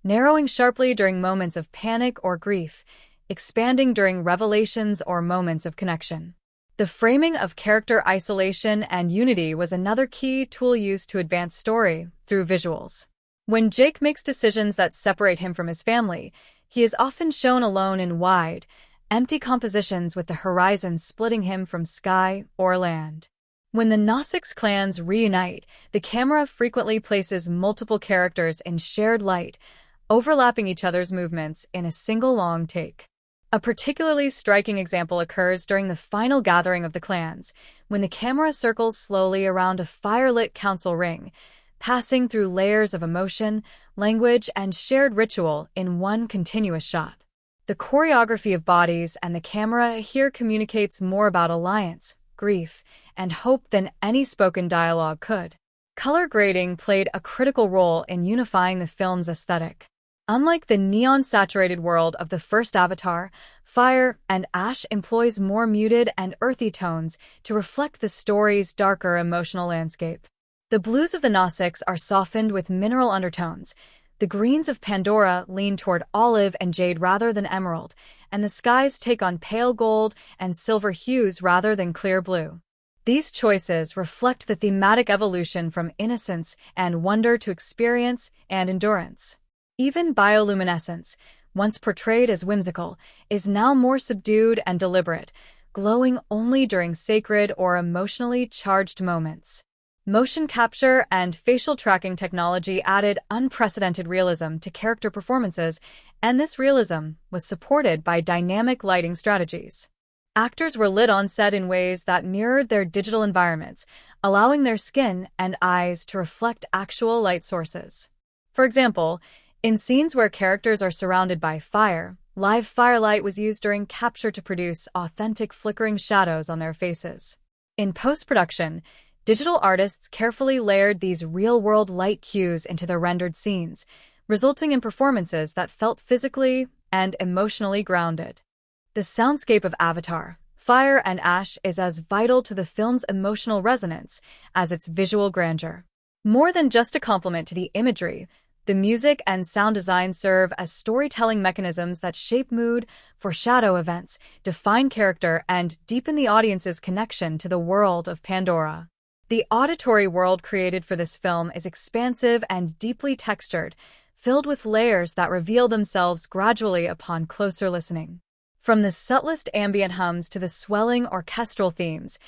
narrowing sharply during moments of panic or grief, expanding during revelations or moments of connection. The framing of character isolation and unity was another key tool used to advance story through visuals. When Jake makes decisions that separate him from his family, he is often shown alone in wide, empty compositions with the horizon splitting him from sky or land. When the Gnostics clans reunite, the camera frequently places multiple characters in shared light, overlapping each other's movements in a single long take. A particularly striking example occurs during the final gathering of the clans, when the camera circles slowly around a fire-lit council ring, passing through layers of emotion, language, and shared ritual in one continuous shot. The choreography of bodies and the camera here communicates more about alliance, grief, and hope than any spoken dialogue could. Color grading played a critical role in unifying the film's aesthetic. Unlike the neon-saturated world of the first Avatar, Fire and Ash employs more muted and earthy tones to reflect the story's darker emotional landscape. The blues of the Gnostics are softened with mineral undertones, The greens of Pandora lean toward olive and jade rather than emerald, and the skies take on pale gold and silver hues rather than clear blue. These choices reflect the thematic evolution from innocence and wonder to experience and endurance. Even bioluminescence, once portrayed as whimsical, is now more subdued and deliberate, glowing only during sacred or emotionally charged moments. Motion capture and facial tracking technology added unprecedented realism to character performances, and this realism was supported by dynamic lighting strategies. Actors were lit on set in ways that mirrored their digital environments, allowing their skin and eyes to reflect actual light sources. For example, in scenes where characters are surrounded by fire, live firelight was used during capture to produce authentic flickering shadows on their faces. In post-production, digital artists carefully layered these real-world light cues into their rendered scenes, resulting in performances that felt physically and emotionally grounded. The soundscape of Avatar, Fire and Ash is as vital to the film's emotional resonance as its visual grandeur. More than just a complement to the imagery, the music and sound design serve as storytelling mechanisms that shape mood, foreshadow events, define character, and deepen the audience's connection to the world of Pandora. The auditory world created for this film is expansive and deeply textured, filled with layers that reveal themselves gradually upon closer listening. From the subtlest ambient hums to the swelling orchestral themes,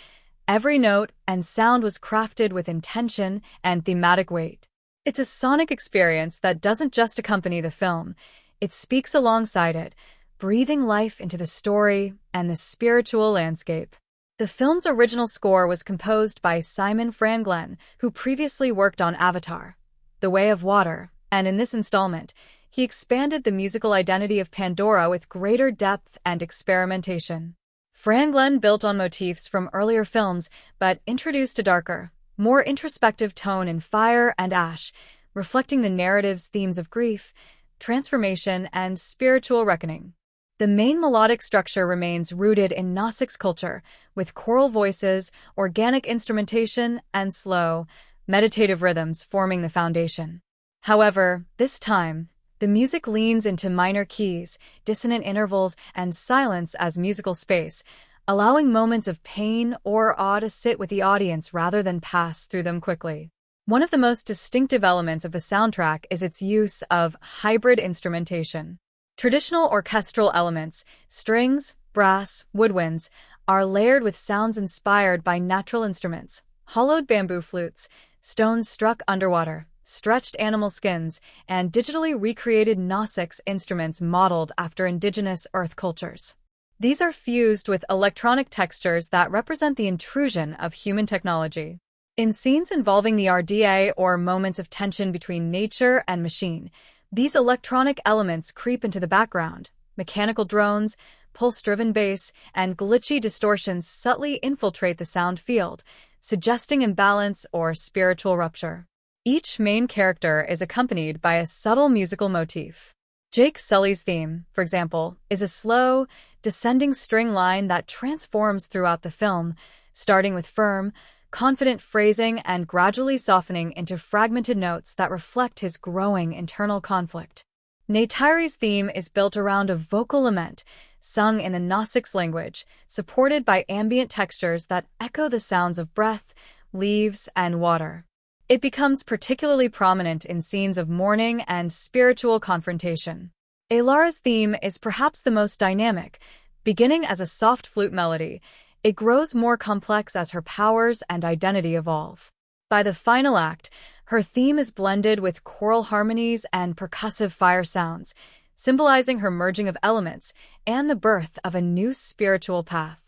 every note and sound was crafted with intention and thematic weight. It's a sonic experience that doesn't just accompany the film, it speaks alongside it, breathing life into the story and the spiritual landscape. The film's original score was composed by Simon Franglen, who previously worked on Avatar, The Way of Water, and in this installment, he expanded the musical identity of Pandora with greater depth and experimentation. Franglen built on motifs from earlier films, but introduced a darker, more introspective tone in Fire and Ash, reflecting the narrative's themes of grief, transformation, and spiritual reckoning. The main melodic structure remains rooted in Nausica's culture, with choral voices, organic instrumentation, and slow, meditative rhythms forming the foundation. However, this time, the music leans into minor keys, dissonant intervals, and silence as musical space, allowing moments of pain or awe to sit with the audience rather than pass through them quickly. One of the most distinctive elements of the soundtrack is its use of hybrid instrumentation. Traditional orchestral elements, strings, brass, woodwinds, are layered with sounds inspired by natural instruments, hollowed bamboo flutes, stones struck underwater, stretched animal skins, and digitally recreated Nausica's instruments modeled after indigenous earth cultures. These are fused with electronic textures that represent the intrusion of human technology. In scenes involving the RDA or moments of tension between nature and machine, these electronic elements creep into the background. Mechanical drones, pulse-driven bass, and glitchy distortions subtly infiltrate the sound field, suggesting imbalance or spiritual rupture. Each main character is accompanied by a subtle musical motif. Jake Sully's theme, for example, is a slow, descending string line that transforms throughout the film, starting with firm, confident phrasing and gradually softening into fragmented notes that reflect his growing internal conflict. Neytiri's theme is built around a vocal lament, sung in the Nausica's language, supported by ambient textures that echo the sounds of breath, leaves, and water. It becomes particularly prominent in scenes of mourning and spiritual confrontation. Elara's theme is perhaps the most dynamic. Beginning as a soft flute melody, it grows more complex as her powers and identity evolve. By the final act, her theme is blended with choral harmonies and percussive fire sounds, symbolizing her merging of elements and the birth of a new spiritual path.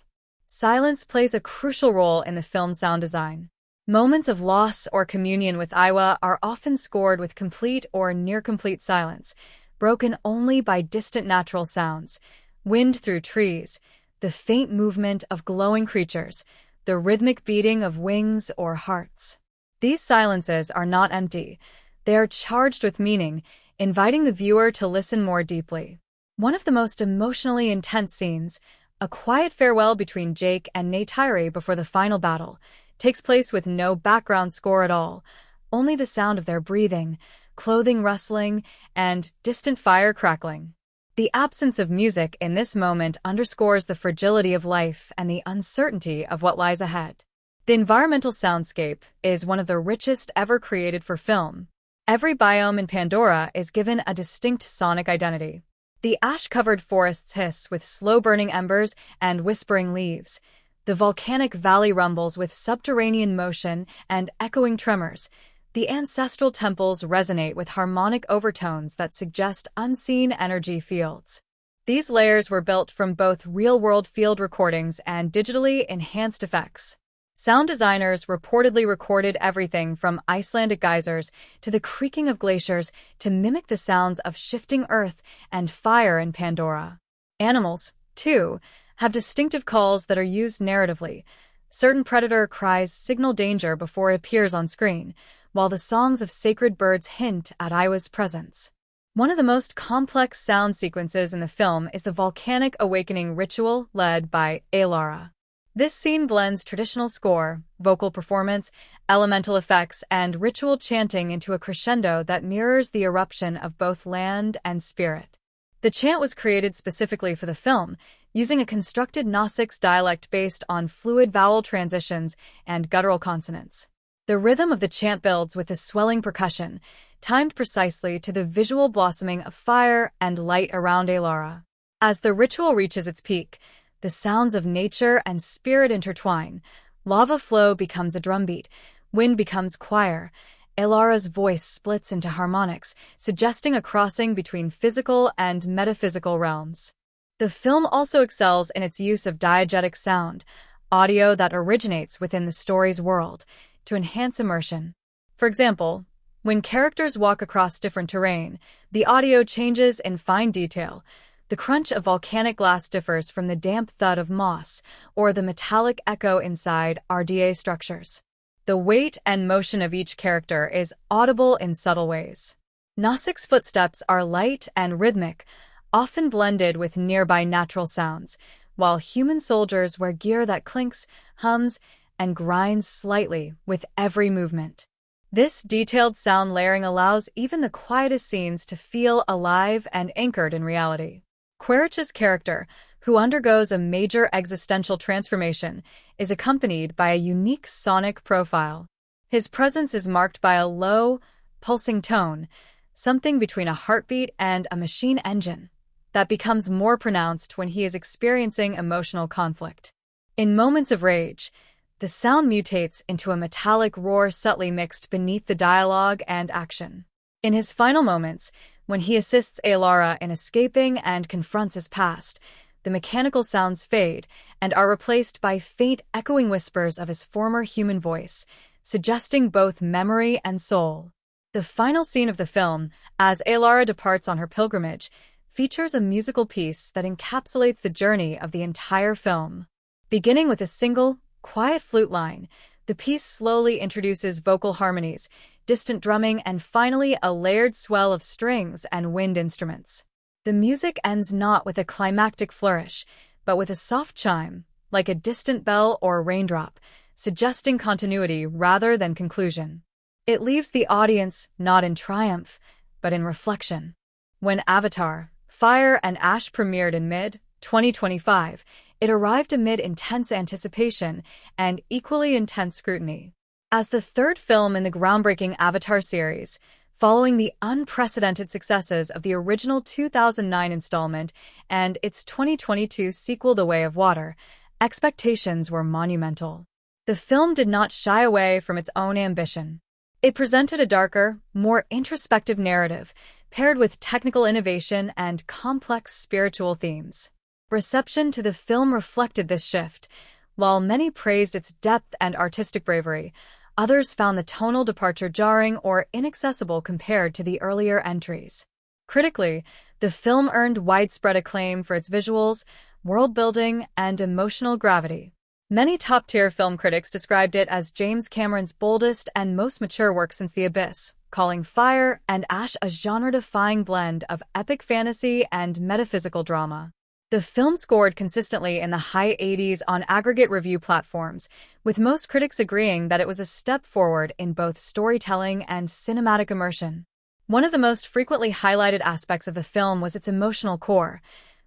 Silence plays a crucial role in the film's sound design. Moments of loss or communion with Iwa are often scored with complete or near-complete silence, broken only by distant natural sounds, wind through trees, the faint movement of glowing creatures, the rhythmic beating of wings or hearts. These silences are not empty. They are charged with meaning, inviting the viewer to listen more deeply. One of the most emotionally intense scenes, a quiet farewell between Jake and Neytiri before the final battle, takes place with no background score at all, only the sound of their breathing, clothing rustling, and distant fire crackling. The absence of music in this moment underscores the fragility of life and the uncertainty of what lies ahead. The environmental soundscape is one of the richest ever created for film. Every biome in Pandora is given a distinct sonic identity. The ash-covered forests hiss with slow-burning embers and whispering leaves. The volcanic valley rumbles with subterranean motion and echoing tremors. The ancestral temples resonate with harmonic overtones that suggest unseen energy fields. These layers were built from both real-world field recordings and digitally enhanced effects. Sound designers reportedly recorded everything from Icelandic geysers to the creaking of glaciers to mimic the sounds of shifting earth and fire in Pandora. Animals, too, have distinctive calls that are used narratively. Certain predator cries signal danger before it appears on screen, while the songs of sacred birds hint at Iwa's presence. One of the most complex sound sequences in the film is the volcanic awakening ritual led by Elara. This scene blends traditional score, vocal performance, elemental effects, and ritual chanting into a crescendo that mirrors the eruption of both land and spirit. The chant was created specifically for the film, using a constructed Gnostics dialect based on fluid vowel transitions and guttural consonants. The rhythm of the chant builds with the swelling percussion, timed precisely to the visual blossoming of fire and light around Elara. As the ritual reaches its peak, the sounds of nature and spirit intertwine. Lava flow becomes a drumbeat, wind becomes choir. Elara's voice splits into harmonics, suggesting a crossing between physical and metaphysical realms. The film also excels in its use of diegetic sound, audio that originates within the story's world, to enhance immersion. For example, when characters walk across different terrain, the audio changes in fine detail. The crunch of volcanic glass differs from the damp thud of moss or the metallic echo inside RDA structures. The weight and motion of each character is audible in subtle ways. Gnostics' footsteps are light and rhythmic, often blended with nearby natural sounds, while human soldiers wear gear that clinks, hums, and grinds slightly with every movement. This detailed sound layering allows even the quietest scenes to feel alive and anchored in reality. Quaritch's character, who undergoes a major existential transformation, is accompanied by a unique sonic profile. His presence is marked by a low, pulsing tone, something between a heartbeat and a machine engine, that becomes more pronounced when he is experiencing emotional conflict. In moments of rage, the sound mutates into a metallic roar subtly mixed beneath the dialogue and action. In his final moments, when he assists Elara in escaping and confronts his past, the mechanical sounds fade and are replaced by faint echoing whispers of his former human voice, suggesting both memory and soul. The final scene of the film, as Elara departs on her pilgrimage, features a musical piece that encapsulates the journey of the entire film. Beginning with a single, quiet flute line, the piece slowly introduces vocal harmonies, distant drumming, and finally a layered swell of strings and wind instruments. The music ends not with a climactic flourish, but with a soft chime, like a distant bell or raindrop, suggesting continuity rather than conclusion. It leaves the audience not in triumph, but in reflection. When Avatar, Fire and Ash premiered in mid-2025, it arrived amid intense anticipation and equally intense scrutiny. As the third film in the groundbreaking Avatar series, following the unprecedented successes of the original 2009 installment and its 2022 sequel The Way of Water, expectations were monumental. The film did not shy away from its own ambition. It presented a darker, more introspective narrative, paired with technical innovation and complex spiritual themes. Reception to the film reflected this shift. While many praised its depth and artistic bravery, others found the tonal departure jarring or inaccessible compared to the earlier entries. Critically, the film earned widespread acclaim for its visuals, world-building, and emotional gravity. Many top-tier film critics described it as James Cameron's boldest and most mature work since The Abyss, calling Fire and Ash a genre-defying blend of epic fantasy and metaphysical drama. The film scored consistently in the high 80s on aggregate review platforms, with most critics agreeing that it was a step forward in both storytelling and cinematic immersion. One of the most frequently highlighted aspects of the film was its emotional core.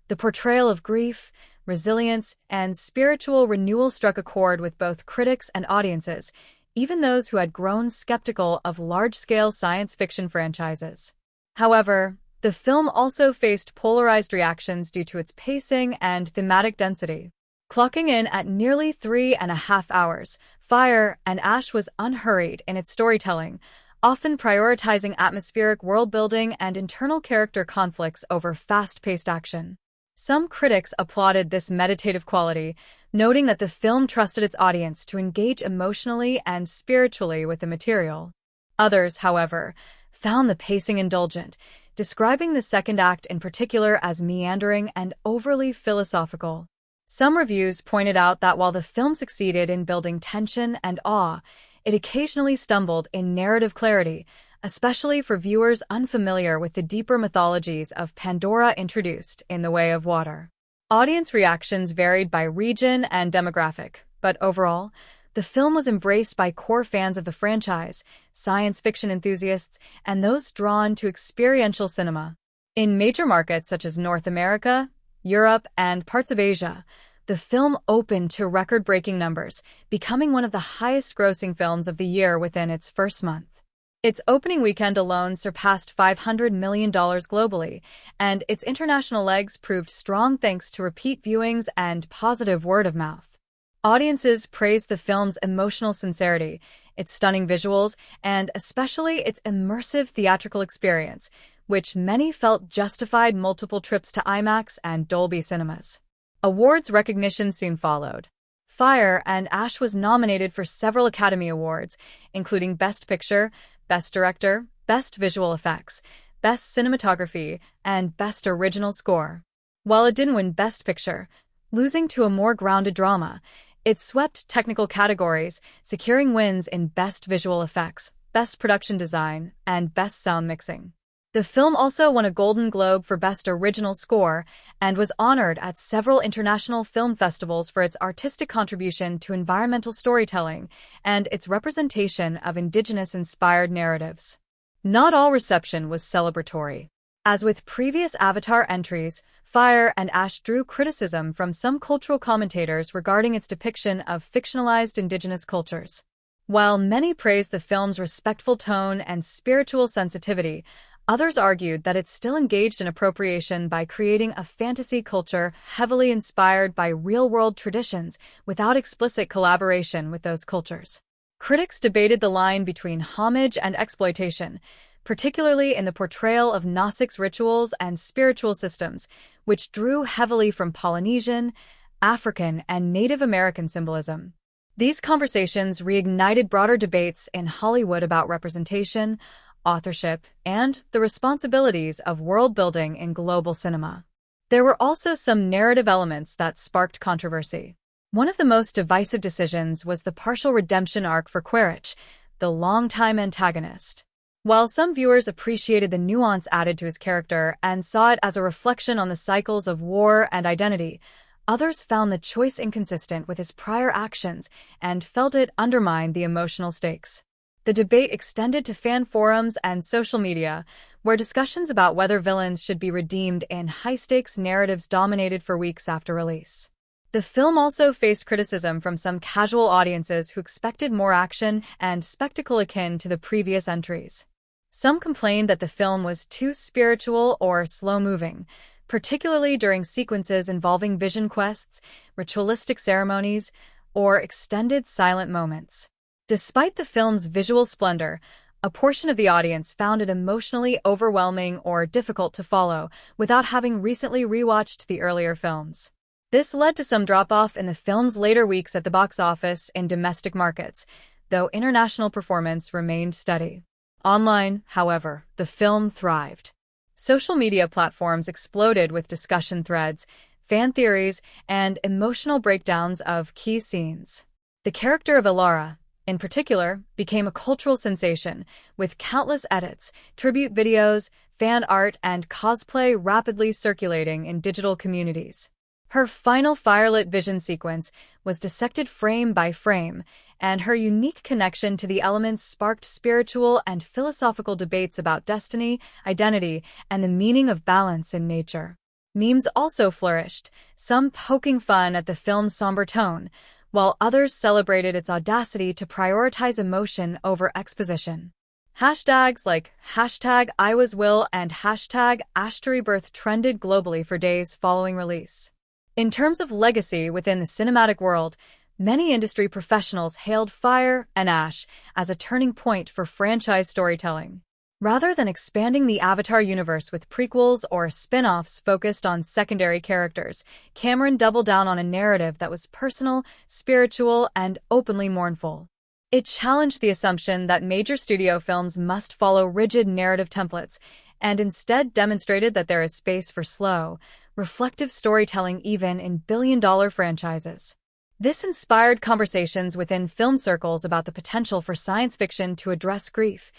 The portrayal of grief, resilience, and spiritual renewal struck a chord with both critics and audiences, even those who had grown skeptical of large-scale science fiction franchises. However, the film also faced polarized reactions due to its pacing and thematic density. Clocking in at nearly 3.5 hours, Fire and Ash was unhurried in its storytelling, often prioritizing atmospheric world-building and internal character conflicts over fast-paced action. Some critics applauded this meditative quality, noting that the film trusted its audience to engage emotionally and spiritually with the material. Others, however, found the pacing indulgent, describing the second act in particular as meandering and overly philosophical. Some reviews pointed out that while the film succeeded in building tension and awe, it occasionally stumbled in narrative clarity, especially for viewers unfamiliar with the deeper mythologies of Pandora introduced in The Way of Water. Audience reactions varied by region and demographic, but overall, the film was embraced by core fans of the franchise, science fiction enthusiasts, and those drawn to experiential cinema. In major markets such as North America, Europe, and parts of Asia, the film opened to record-breaking numbers, becoming one of the highest-grossing films of the year within its first month. Its opening weekend alone surpassed $500 million globally, and its international legs proved strong thanks to repeat viewings and positive word of mouth. Audiences praised the film's emotional sincerity, its stunning visuals, and especially its immersive theatrical experience, which many felt justified multiple trips to IMAX and Dolby Cinemas. Awards recognition soon followed. Fire and Ash was nominated for several Academy Awards, including Best Picture, Best Director, Best Visual Effects, Best Cinematography, and Best Original Score. While it didn't win Best Picture, losing to a more grounded drama, it swept technical categories, securing wins in Best Visual Effects, Best Production Design, and Best Sound Mixing. The film also won a Golden Globe for Best Original Score and was honored at several international film festivals for its artistic contribution to environmental storytelling and its representation of indigenous-inspired narratives. Not all reception was celebratory. As with previous Avatar entries, Fire and Ash drew criticism from some cultural commentators regarding its depiction of fictionalized indigenous cultures. While many praised the film's respectful tone and spiritual sensitivity, others argued that it still engaged in appropriation by creating a fantasy culture heavily inspired by real-world traditions without explicit collaboration with those cultures. Critics debated the line between homage and exploitation, particularly in the portrayal of Gnostics' rituals and spiritual systems, which drew heavily from Polynesian, African, and Native American symbolism. These conversations reignited broader debates in Hollywood about representation, authorship, and the responsibilities of world-building in global cinema. There were also some narrative elements that sparked controversy. One of the most divisive decisions was the partial redemption arc for Quaritch, the longtime antagonist. While some viewers appreciated the nuance added to his character and saw it as a reflection on the cycles of war and identity, others found the choice inconsistent with his prior actions and felt it undermined the emotional stakes. The debate extended to fan forums and social media, where discussions about whether villains should be redeemed in high-stakes narratives dominated for weeks after release. The film also faced criticism from some casual audiences who expected more action and spectacle akin to the previous entries. Some complained that the film was too spiritual or slow-moving, particularly during sequences involving vision quests, ritualistic ceremonies, or extended silent moments. Despite the film's visual splendor, a portion of the audience found it emotionally overwhelming or difficult to follow without having recently rewatched the earlier films. This led to some drop-off in the film's later weeks at the box office in domestic markets, though international performance remained steady. Online, however, the film thrived. Social media platforms exploded with discussion threads, fan theories, and emotional breakdowns of key scenes. The character of Elara, in particular, became a cultural sensation, with countless edits, tribute videos, fan art, and cosplay rapidly circulating in digital communities. Her final firelit vision sequence was dissected frame by frame, and her unique connection to the elements sparked spiritual and philosophical debates about destiny, identity, and the meaning of balance in nature. Memes also flourished, some poking fun at the film's somber tone, while others celebrated its audacity to prioritize emotion over exposition. Hashtags like #IWasWill and #AshToRebirth trended globally for days following release. In terms of legacy within the cinematic world, many industry professionals hailed Fire and Ash as a turning point for franchise storytelling. Rather than expanding the Avatar universe with prequels or spin-offs focused on secondary characters, Cameron doubled down on a narrative that was personal, spiritual, and openly mournful. It challenged the assumption that major studio films must follow rigid narrative templates, and instead demonstrated that there is space for slow, reflective storytelling even in billion-dollar franchises. This inspired conversations within film circles about the potential for science fiction to address grief,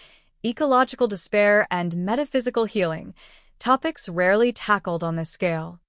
ecological despair, and metaphysical healing, topics rarely tackled on this scale.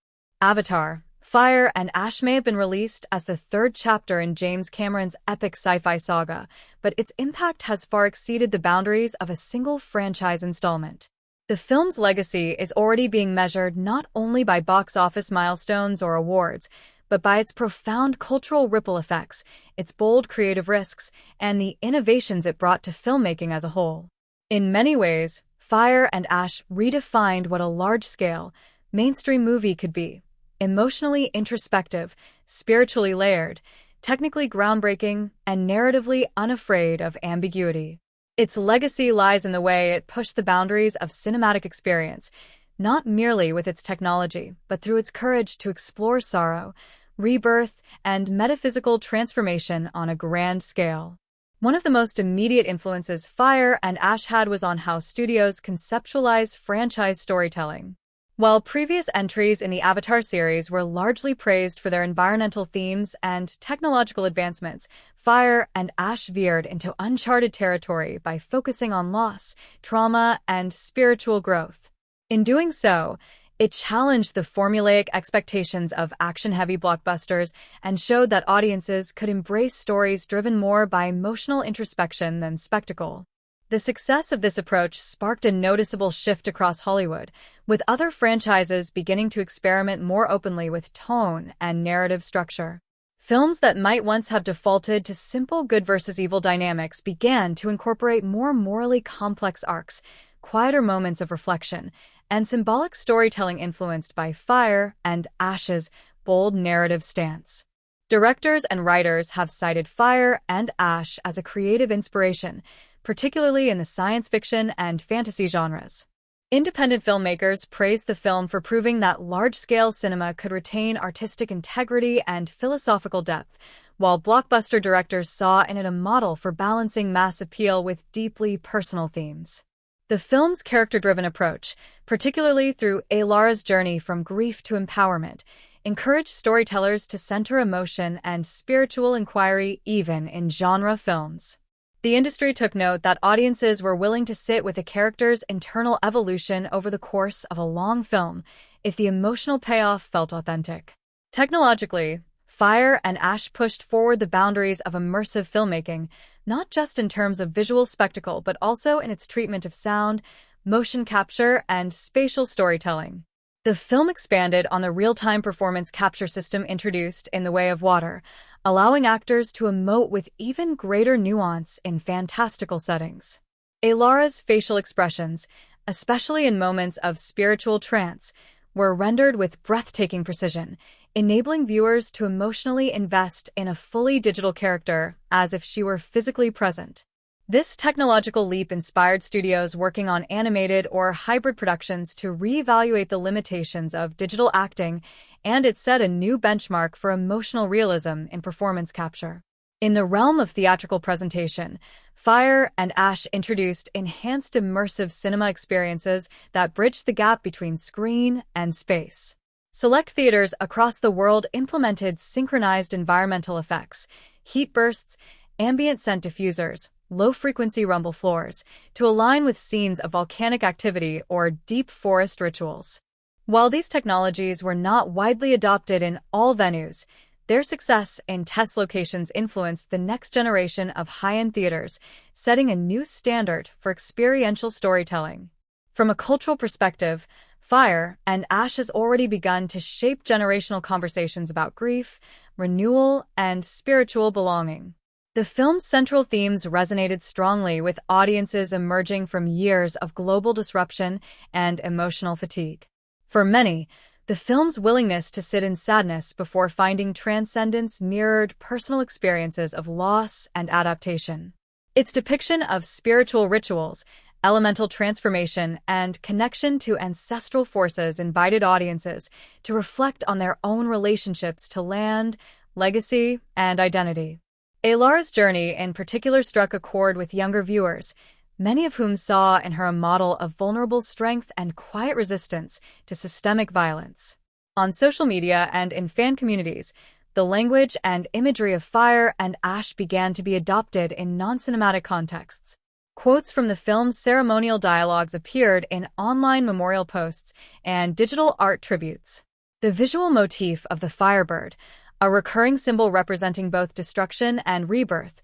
Avatar, Fire and Ash may have been released as the third chapter in James Cameron's epic sci-fi saga, but its impact has far exceeded the boundaries of a single franchise installment. The film's legacy is already being measured not only by box office milestones or awards, but by its profound cultural ripple effects, its bold creative risks, and the innovations it brought to filmmaking as a whole. In many ways, Fire and Ash redefined what a large-scale, mainstream movie could be: emotionally introspective, spiritually layered, technically groundbreaking, and narratively unafraid of ambiguity. Its legacy lies in the way it pushed the boundaries of cinematic experience, not merely with its technology, but through its courage to explore sorrow, rebirth, and metaphysical transformation on a grand scale. One of the most immediate influences Fire and Ash had was on how studios conceptualize franchise storytelling. While previous entries in the Avatar series were largely praised for their environmental themes and technological advancements, Fire and Ash veered into uncharted territory by focusing on loss, trauma, and spiritual growth. In doing so, it challenged the formulaic expectations of action-heavy blockbusters and showed that audiences could embrace stories driven more by emotional introspection than spectacle. The success of this approach sparked a noticeable shift across Hollywood, with other franchises beginning to experiment more openly with tone and narrative structure. Films that might once have defaulted to simple good versus evil dynamics began to incorporate more morally complex arcs, quieter moments of reflection, and symbolic storytelling influenced by Fire and Ash's bold narrative stance. Directors and writers have cited Fire and Ash as a creative inspiration, particularly in the science fiction and fantasy genres. Independent filmmakers praised the film for proving that large-scale cinema could retain artistic integrity and philosophical depth, while blockbuster directors saw in it a model for balancing mass appeal with deeply personal themes. The film's character-driven approach, particularly through Alara's journey from grief to empowerment, encouraged storytellers to center emotion and spiritual inquiry even in genre films. The industry took note that audiences were willing to sit with a character's internal evolution over the course of a long film if the emotional payoff felt authentic. Technologically, Fire and Ash pushed forward the boundaries of immersive filmmaking, not just in terms of visual spectacle but also in its treatment of sound, motion capture, and spatial storytelling. The film expanded on the real-time performance capture system introduced in The Way of Water, allowing actors to emote with even greater nuance in fantastical settings. Alara's facial expressions, especially in moments of spiritual trance, were rendered with breathtaking precision, enabling viewers to emotionally invest in a fully digital character as if she were physically present. This technological leap inspired studios working on animated or hybrid productions to reevaluate the limitations of digital acting, and it set a new benchmark for emotional realism in performance capture. In the realm of theatrical presentation, Fire and Ash introduced enhanced immersive cinema experiences that bridged the gap between screen and space. Select theaters across the world implemented synchronized environmental effects, heat bursts, ambient scent diffusers, low-frequency rumble floors, to align with scenes of volcanic activity or deep forest rituals. While these technologies were not widely adopted in all venues, Their success in test locations influenced the next generation of high-end theaters, setting a new standard for experiential storytelling. From a cultural perspective, Fire and Ash has already begun to shape generational conversations about grief, renewal, and spiritual belonging. The film's central themes resonated strongly with audiences emerging from years of global disruption and emotional fatigue. For many, the film's willingness to sit in sadness before finding transcendence mirrored personal experiences of loss and adaptation. Its depiction of spiritual rituals, elemental transformation, and connection to ancestral forces invited audiences to reflect on their own relationships to land, legacy, and identity. Alara's journey in particular struck a chord with younger viewers, many of whom saw in her a model of vulnerable strength and quiet resistance to systemic violence. On social media and in fan communities, the language and imagery of Fire and Ash began to be adopted in non-cinematic contexts. Quotes from the film's ceremonial dialogues appeared in online memorial posts and digital art tributes. The visual motif of the Firebird, a recurring symbol representing both destruction and rebirth,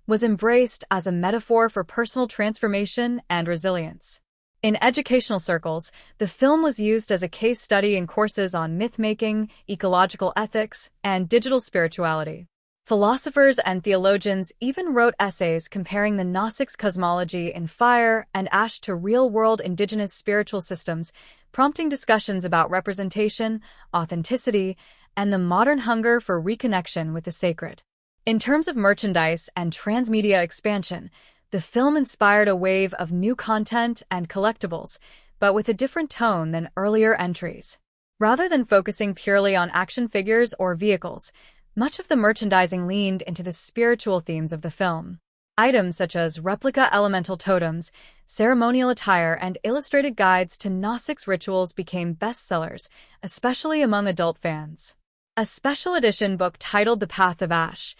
was embraced as a metaphor for personal transformation and resilience. In educational circles, the film was used as a case study in courses on myth-making, ecological ethics, and digital spirituality. Philosophers and theologians even wrote essays comparing the Gnostics' cosmology in Fire and Ash to real-world indigenous spiritual systems, prompting discussions about representation, authenticity, and the modern hunger for reconnection with the sacred. In terms of merchandise and transmedia expansion, the film inspired a wave of new content and collectibles, but with a different tone than earlier entries. Rather than focusing purely on action figures or vehicles, much of the merchandising leaned into the spiritual themes of the film. Items such as replica elemental totems, ceremonial attire, and illustrated guides to Gnostics rituals became bestsellers, especially among adult fans. A special edition book titled The Path of Ash,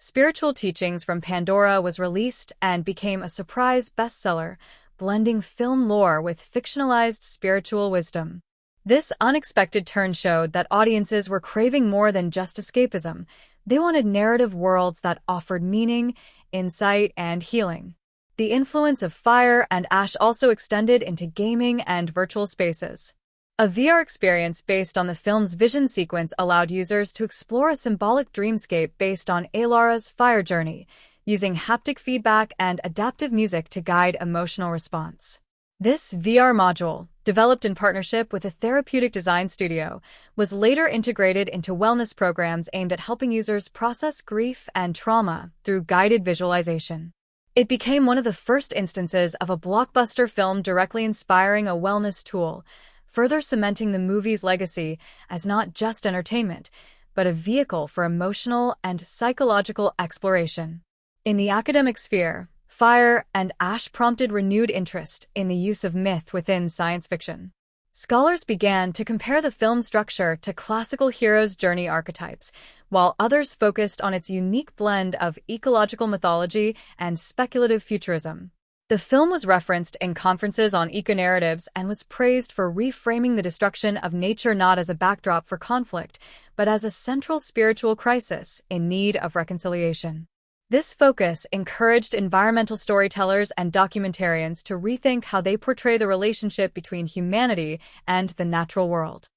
Spiritual Teachings from Pandora was released and became a surprise bestseller, blending film lore with fictionalized spiritual wisdom. This unexpected turn showed that audiences were craving more than just escapism. They wanted narrative worlds that offered meaning, insight, and healing. The influence of Fire and Ash also extended into gaming and virtual spaces. A VR experience based on the film's vision sequence allowed users to explore a symbolic dreamscape based on Alara's Fire journey, using haptic feedback and adaptive music to guide emotional response. This VR module, developed in partnership with a therapeutic design studio, was later integrated into wellness programs aimed at helping users process grief and trauma through guided visualization. It became one of the first instances of a blockbuster film directly inspiring a wellness tool, further cementing the movie's legacy as not just entertainment, but a vehicle for emotional and psychological exploration. In the academic sphere, Fire and Ash prompted renewed interest in the use of myth within science fiction. Scholars began to compare the film's structure to classical heroes' journey archetypes, while others focused on its unique blend of ecological mythology and speculative futurism. The film was referenced in conferences on eco-narratives and was praised for reframing the destruction of nature not as a backdrop for conflict, but as a central spiritual crisis in need of reconciliation. This focus encouraged environmental storytellers and documentarians to rethink how they portray the relationship between humanity and the natural world.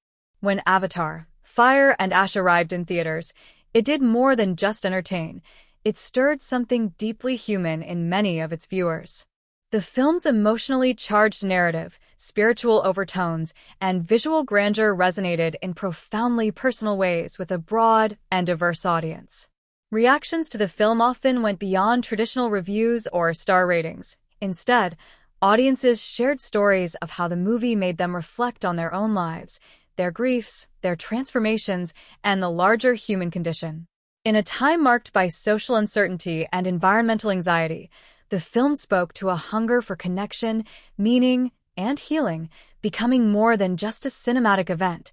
When Avatar, Fire and Ash arrived in theaters, it did more than just entertain. It stirred something deeply human in many of its viewers. The film's emotionally charged narrative, spiritual overtones, and visual grandeur resonated in profoundly personal ways with a broad and diverse audience. Reactions to the film often went beyond traditional reviews or star ratings. Instead, audiences shared stories of how the movie made them reflect on their own lives, their griefs, their transformations, and the larger human condition. In a time marked by social uncertainty and environmental anxiety, the film spoke to a hunger for connection, meaning, and healing, becoming more than just a cinematic event.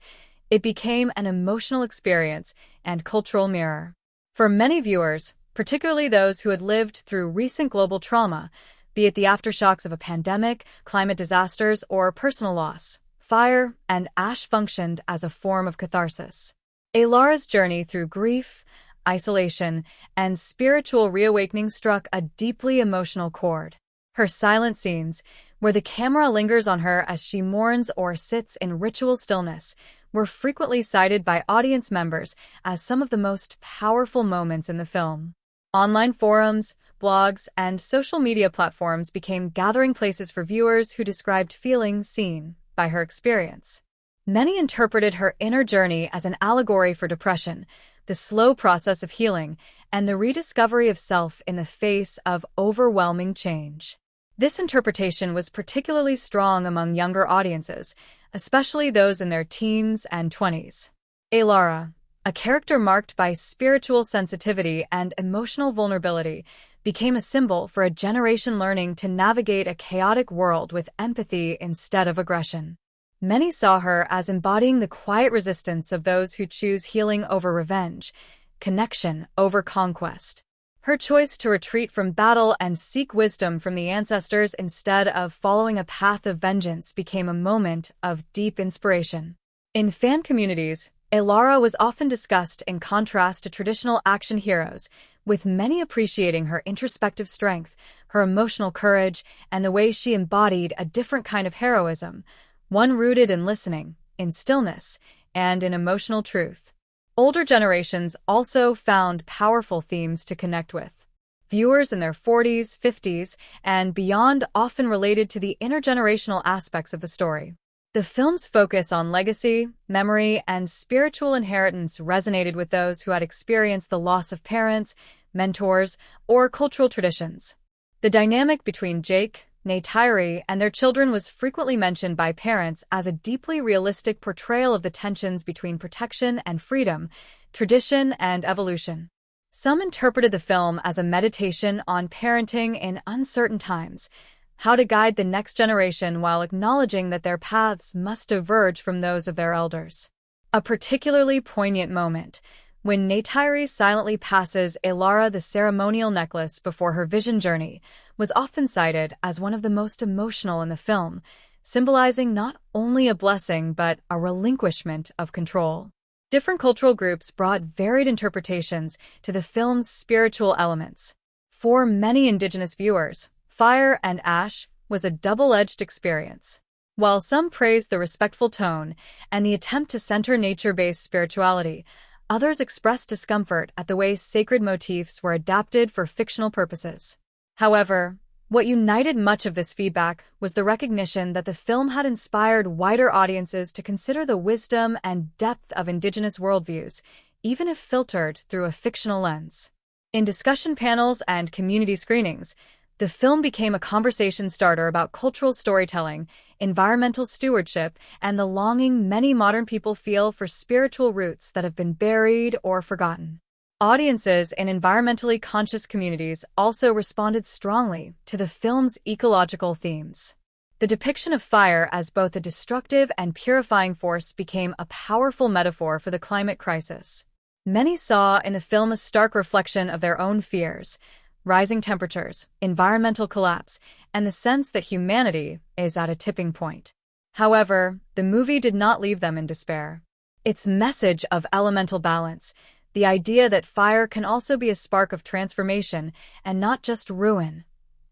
It became an emotional experience and cultural mirror. For many viewers, particularly those who had lived through recent global trauma, be it the aftershocks of a pandemic, climate disasters, or personal loss, Fire and Ash functioned as a form of catharsis. Elara's journey through grief, isolation, and spiritual reawakening struck a deeply emotional chord. Her silent scenes, where the camera lingers on her as she mourns or sits in ritual stillness, were frequently cited by audience members as some of the most powerful moments in the film. Online forums, blogs, and social media platforms became gathering places for viewers who described feeling seen by her experience. Many interpreted her inner journey as an allegory for depression, the slow process of healing, and the rediscovery of self in the face of overwhelming change. This interpretation was particularly strong among younger audiences, especially those in their teens and 20s. Elara, a character marked by spiritual sensitivity and emotional vulnerability, became a symbol for a generation learning to navigate a chaotic world with empathy instead of aggression. Many saw her as embodying the quiet resistance of those who choose healing over revenge, connection over conquest. Her choice to retreat from battle and seek wisdom from the ancestors instead of following a path of vengeance became a moment of deep inspiration. In fan communities, Elara was often discussed in contrast to traditional action heroes, with many appreciating her introspective strength, her emotional courage, and the way she embodied a different kind of heroism, one rooted in listening, in stillness, and in emotional truth. Older generations also found powerful themes to connect with. Viewers in their 40s, 50s, and beyond often related to the intergenerational aspects of the story. The film's focus on legacy, memory, and spiritual inheritance resonated with those who had experienced the loss of parents, mentors, or cultural traditions. The dynamic between Jake, Neytiri, and their children was frequently mentioned by parents as a deeply realistic portrayal of the tensions between protection and freedom, tradition and evolution. Some interpreted the film as a meditation on parenting in uncertain times, how to guide the next generation while acknowledging that their paths must diverge from those of their elders. A particularly poignant moment, when Neytiri silently passes Elara the ceremonial necklace before her vision journey, was often cited as one of the most emotional in the film, symbolizing not only a blessing but a relinquishment of control. Different cultural groups brought varied interpretations to the film's spiritual elements. For many Indigenous viewers, Fire and Ash was a double-edged experience. While some praised the respectful tone and the attempt to center nature-based spirituality, others expressed discomfort at the way sacred motifs were adapted for fictional purposes. However, what united much of this feedback was the recognition that the film had inspired wider audiences to consider the wisdom and depth of Indigenous worldviews, even if filtered through a fictional lens. In discussion panels and community screenings, the film became a conversation starter about cultural storytelling, environmental stewardship, and the longing many modern people feel for spiritual roots that have been buried or forgotten. Audiences in environmentally conscious communities also responded strongly to the film's ecological themes. The depiction of fire as both a destructive and purifying force became a powerful metaphor for the climate crisis. Many saw in the film a stark reflection of their own fears: rising temperatures, environmental collapse, and the sense that humanity is at a tipping point. However, the movie did not leave them in despair. Its message of elemental balance, the idea that fire can also be a spark of transformation and not just ruin,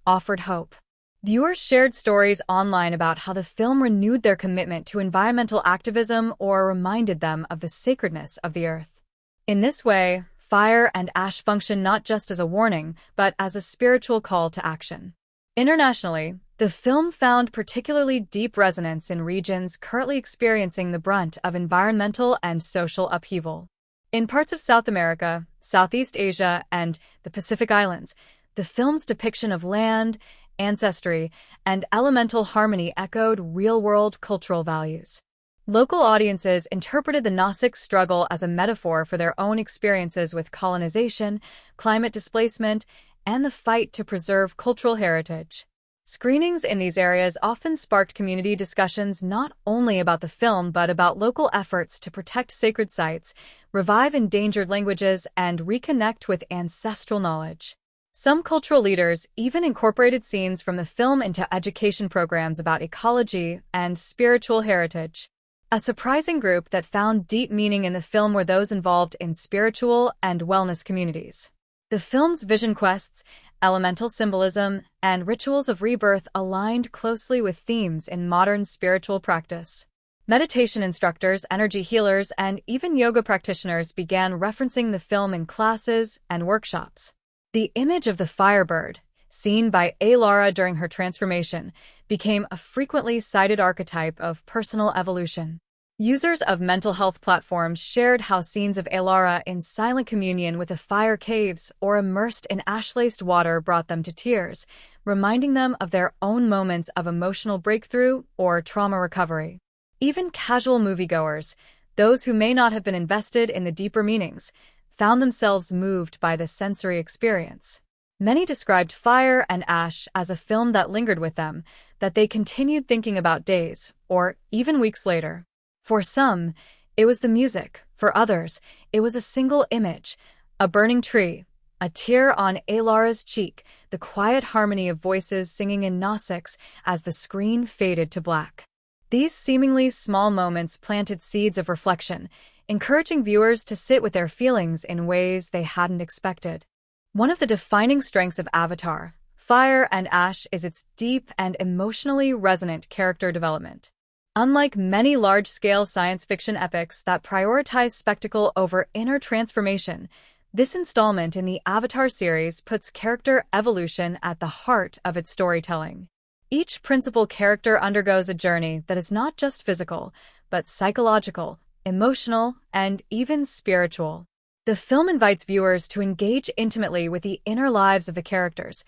offered hope. Viewers shared stories online about how the film renewed their commitment to environmental activism or reminded them of the sacredness of the earth. In this way, Fire and Ash function not just as a warning, but as a spiritual call to action. Internationally, the film found particularly deep resonance in regions currently experiencing the brunt of environmental and social upheaval. In parts of South America, Southeast Asia, and the Pacific Islands, the film's depiction of land, ancestry, and elemental harmony echoed real-world cultural values. Local audiences interpreted the Nausicaa struggle as a metaphor for their own experiences with colonization, climate displacement, and the fight to preserve cultural heritage. Screenings in these areas often sparked community discussions not only about the film but about local efforts to protect sacred sites, revive endangered languages, and reconnect with ancestral knowledge. Some cultural leaders even incorporated scenes from the film into education programs about ecology and spiritual heritage. A surprising group that found deep meaning in the film were those involved in spiritual and wellness communities. The film's vision quests, elemental symbolism, and rituals of rebirth aligned closely with themes in modern spiritual practice. Meditation instructors, energy healers, and even yoga practitioners began referencing the film in classes and workshops. The image of the firebird, seen by Alara during her transformation, became a frequently cited archetype of personal evolution. Users of mental health platforms shared how scenes of Alara in silent communion with the fire caves or immersed in ash-laced water brought them to tears, reminding them of their own moments of emotional breakthrough or trauma recovery. Even casual moviegoers, those who may not have been invested in the deeper meanings, found themselves moved by the sensory experience. Many described Fire and Ash as a film that lingered with them, that they continued thinking about days, or even weeks later. For some, it was the music. For others, it was a single image, a burning tree, a tear on Alara's cheek, the quiet harmony of voices singing in Nausics as the screen faded to black. These seemingly small moments planted seeds of reflection, encouraging viewers to sit with their feelings in ways they hadn't expected. One of the defining strengths of Avatar, Fire and Ash, is its deep and emotionally resonant character development. Unlike many large-scale science fiction epics that prioritize spectacle over inner transformation, this installment in the Avatar series puts character evolution at the heart of its storytelling. Each principal character undergoes a journey that is not just physical, but psychological, emotional, and even spiritual. The film invites viewers to engage intimately with the inner lives of the characters,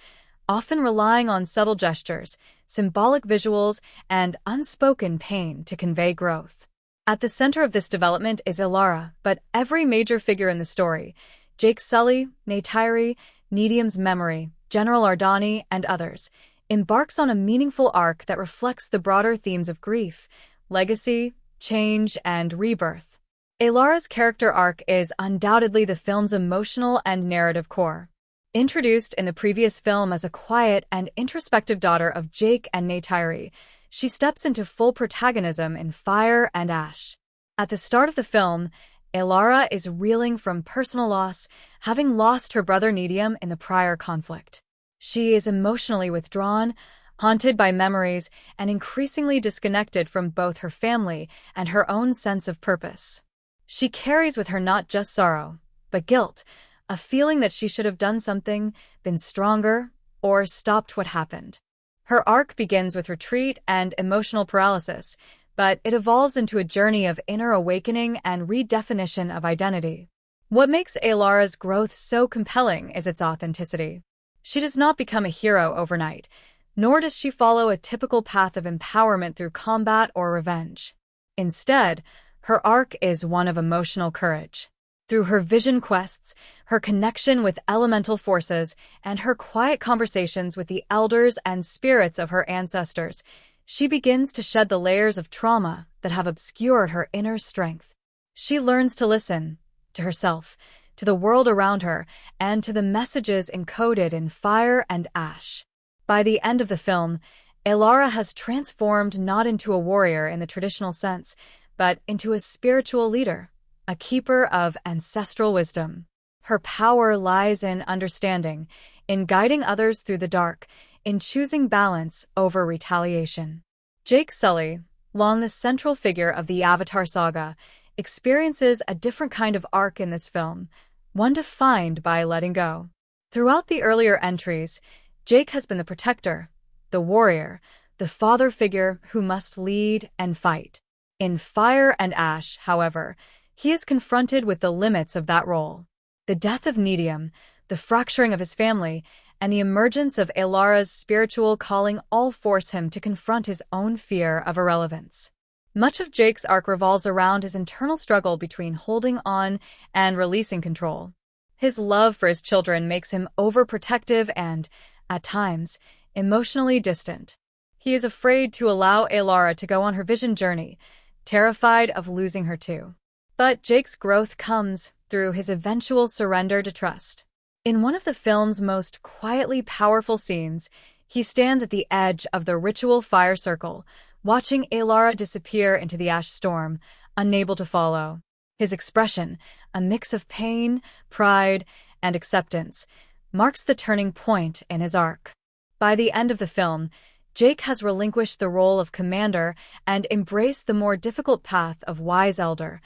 often relying on subtle gestures, symbolic visuals, and unspoken pain to convey growth. At the center of this development is Alara, but every major figure in the story, Jake Sully, Neytiri, Nedium's memory, General Ardani, and others, embarks on a meaningful arc that reflects the broader themes of grief, legacy, change, and rebirth. Alara's character arc is undoubtedly the film's emotional and narrative core. Introduced in the previous film as a quiet and introspective daughter of Jake and Neytiri, she steps into full protagonism in Fire and Ash. At the start of the film, Alara is reeling from personal loss, having lost her brother Nedium in the prior conflict. She is emotionally withdrawn, haunted by memories, and increasingly disconnected from both her family and her own sense of purpose. She carries with her not just sorrow, but guilt, a feeling that she should have done something, been stronger, or stopped what happened. Her arc begins with retreat and emotional paralysis, but it evolves into a journey of inner awakening and redefinition of identity. What makes Alara's growth so compelling is its authenticity. She does not become a hero overnight, nor does she follow a typical path of empowerment through combat or revenge. Instead, her arc is one of emotional courage. Through her vision quests, her connection with elemental forces, and her quiet conversations with the elders and spirits of her ancestors, she begins to shed the layers of trauma that have obscured her inner strength. She learns to listen to herself, to the world around her, and to the messages encoded in Fire and Ash. By the end of the film, Alara has transformed not into a warrior in the traditional sense, but into a spiritual leader, a keeper of ancestral wisdom. Her power lies in understanding, in guiding others through the dark, in choosing balance over retaliation. Jake Sully, long the central figure of the Avatar saga, experiences a different kind of arc in this film, one defined by letting go. Throughout the earlier entries, Jake has been the protector, the warrior, the father figure who must lead and fight. In Fire and Ash, however, he is confronted with the limits of that role. The death of Nedium, the fracturing of his family, and the emergence of Alara's spiritual calling all force him to confront his own fear of irrelevance. Much of Jake's arc revolves around his internal struggle between holding on and releasing control. His love for his children makes him overprotective and, at times, emotionally distant. He is afraid to allow Alara to go on her vision journey, terrified of losing her too. But Jake's growth comes through his eventual surrender to trust. In one of the film's most quietly powerful scenes, he stands at the edge of the ritual fire circle, watching Alara disappear into the ash storm, unable to follow. His expression, a mix of pain, pride, and acceptance, marks the turning point in his arc. By the end of the film, Jake has relinquished the role of commander and embraced the more difficult path of wise elder,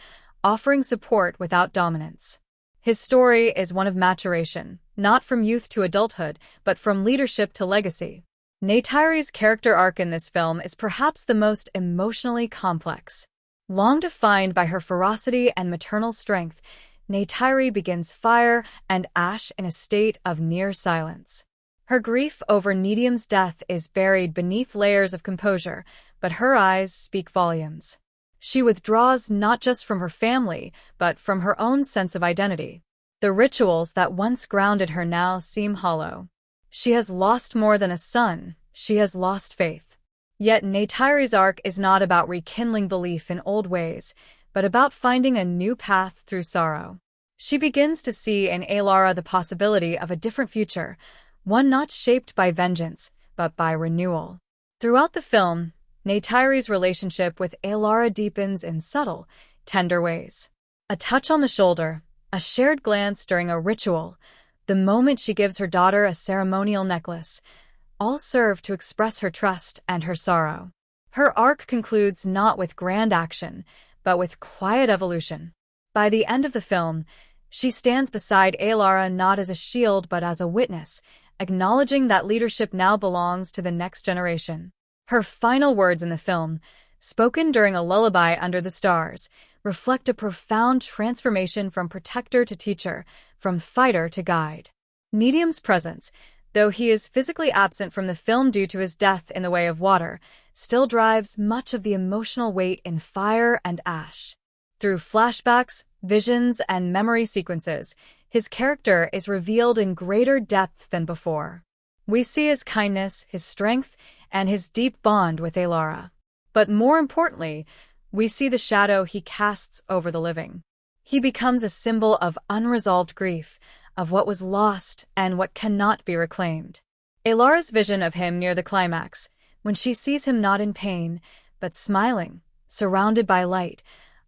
offering support without dominance. His story is one of maturation, not from youth to adulthood, but from leadership to legacy. Neytiri's character arc in this film is perhaps the most emotionally complex. Long defined by her ferocity and maternal strength, Neytiri begins fire and ash in a state of near silence. Her grief over Nedium's death is buried beneath layers of composure, but her eyes speak volumes. She withdraws not just from her family, but from her own sense of identity. The rituals that once grounded her now seem hollow. She has lost more than a son, she has lost faith. Yet Neytiri's arc is not about rekindling belief in old ways, but about finding a new path through sorrow. She begins to see in Alara the possibility of a different future, one not shaped by vengeance, but by renewal. Throughout the film, Neytiri's relationship with Alara deepens in subtle, tender ways. A touch on the shoulder, a shared glance during a ritual, the moment she gives her daughter a ceremonial necklace, all serve to express her trust and her sorrow. Her arc concludes not with grand action, but with quiet evolution. By the end of the film, she stands beside Alara not as a shield but as a witness, acknowledging that leadership now belongs to the next generation. Her final words in the film, spoken during a lullaby under the stars, reflect a profound transformation from protector to teacher, from fighter to guide. Nedium's presence, though he is physically absent from the film due to his death in the way of water, still drives much of the emotional weight in fire and ash. Through flashbacks, visions, and memory sequences, his character is revealed in greater depth than before. We see his kindness, his strength, and his deep bond with Alara. But more importantly, we see the shadow he casts over the living. He becomes a symbol of unresolved grief, of what was lost and what cannot be reclaimed. Alara's vision of him near the climax, when she sees him not in pain, but smiling, surrounded by light,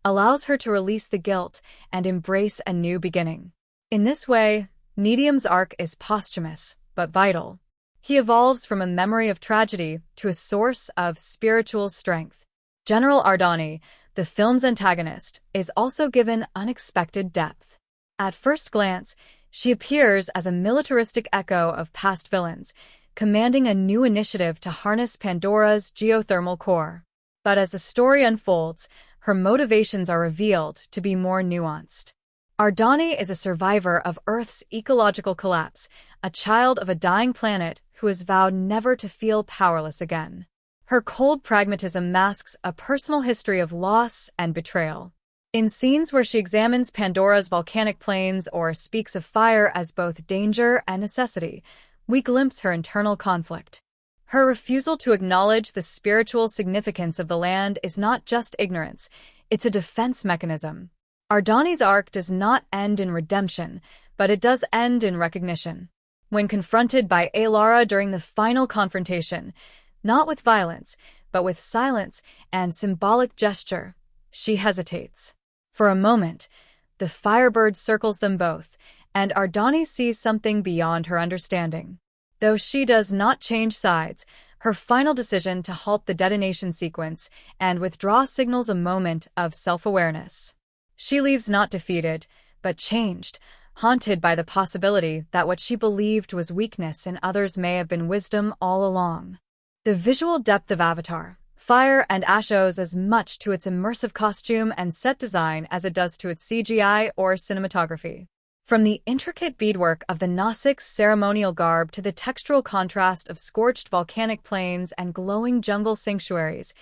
allows her to release the guilt and embrace a new beginning. In this way, Nedium's arc is posthumous, but vital. He evolves from a memory of tragedy to a source of spiritual strength. General Ardani, the film's antagonist, is also given unexpected depth. At first glance, she appears as a militaristic echo of past villains, commanding a new initiative to harness Pandora's geothermal core. But as the story unfolds, her motivations are revealed to be more nuanced. Ardani is a survivor of Earth's ecological collapse, a child of a dying planet who has vowed never to feel powerless again. Her cold pragmatism masks a personal history of loss and betrayal. In scenes where she examines Pandora's volcanic plains or speaks of fire as both danger and necessity, we glimpse her internal conflict. Her refusal to acknowledge the spiritual significance of the land is not just ignorance, it's a defense mechanism. Ardani's arc does not end in redemption, but it does end in recognition. When confronted by Alara during the final confrontation, not with violence, but with silence and symbolic gesture, she hesitates. For a moment, the firebird circles them both, and Ardani sees something beyond her understanding. Though she does not change sides, her final decision to halt the detonation sequence and withdraw signals a moment of self-awareness. She leaves not defeated, but changed, haunted by the possibility that what she believed was weakness in others may have been wisdom all along. The visual depth of Avatar, Fire and Ash owes as much to its immersive costume and set design as it does to its CGI or cinematography. From the intricate beadwork of the Nausica's ceremonial garb to the textural contrast of scorched volcanic plains and glowing jungle sanctuaries,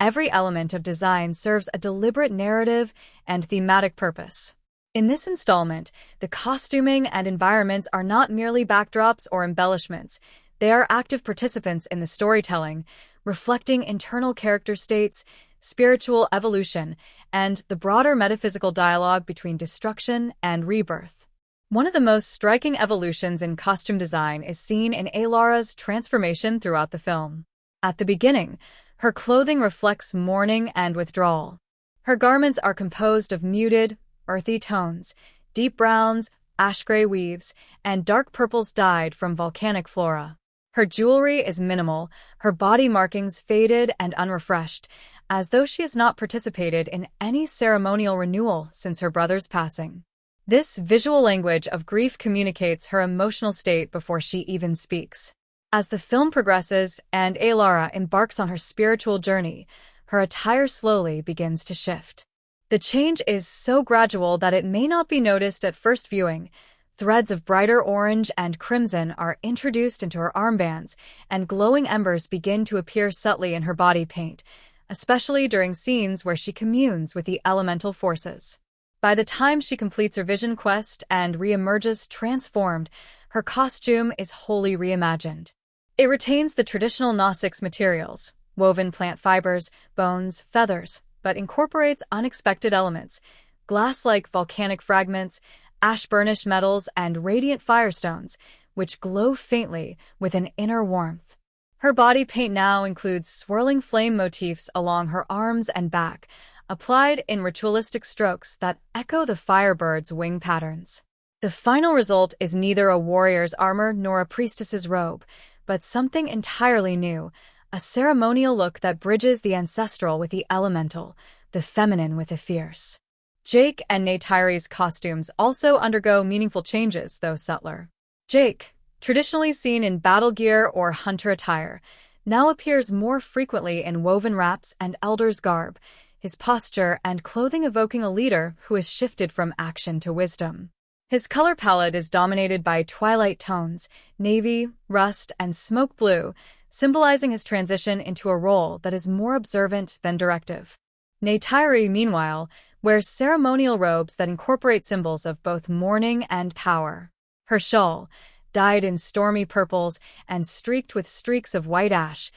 every element of design serves a deliberate narrative and thematic purpose. In this installment, the costuming and environments are not merely backdrops or embellishments. They are active participants in the storytelling, reflecting internal character states, spiritual evolution, and the broader metaphysical dialogue between destruction and rebirth. One of the most striking evolutions in costume design is seen in Alara's transformation throughout the film. At the beginning, Her clothing reflects mourning and withdrawal. Her garments are composed of muted, earthy tones, deep browns, ash-gray weaves, and dark purples dyed from volcanic flora. Her jewelry is minimal, her body markings faded and unrefreshed, as though she has not participated in any ceremonial renewal since her brother's passing. This visual language of grief communicates her emotional state before she even speaks. As the film progresses and Alara embarks on her spiritual journey, her attire slowly begins to shift. The change is so gradual that it may not be noticed at first viewing. Threads of brighter orange and crimson are introduced into her armbands, and glowing embers begin to appear subtly in her body paint, especially during scenes where she communes with the elemental forces. By the time she completes her vision quest and re-emerges transformed, her costume is wholly reimagined. It retains the traditional Gnostics materials, woven plant fibers, bones, feathers, but incorporates unexpected elements, glass-like volcanic fragments, ash-burnished metals, and radiant firestones, which glow faintly with an inner warmth. Her body paint now includes swirling flame motifs along her arms and back, applied in ritualistic strokes that echo the firebird's wing patterns. The final result is neither a warrior's armor nor a priestess's robe, but something entirely new, a ceremonial look that bridges the ancestral with the elemental, the feminine with the fierce. Jake and Neytiri's costumes also undergo meaningful changes, though subtler. Jake, traditionally seen in battle gear or hunter attire, now appears more frequently in woven wraps and elder's garb, his posture and clothing evoking a leader who has shifted from action to wisdom. His color palette is dominated by twilight tones, navy, rust, and smoke blue, symbolizing his transition into a role that is more observant than directive. Neytiri, meanwhile, wears ceremonial robes that incorporate symbols of both mourning and power. Her shawl, dyed in stormy purples and streaked with streaks of white ash,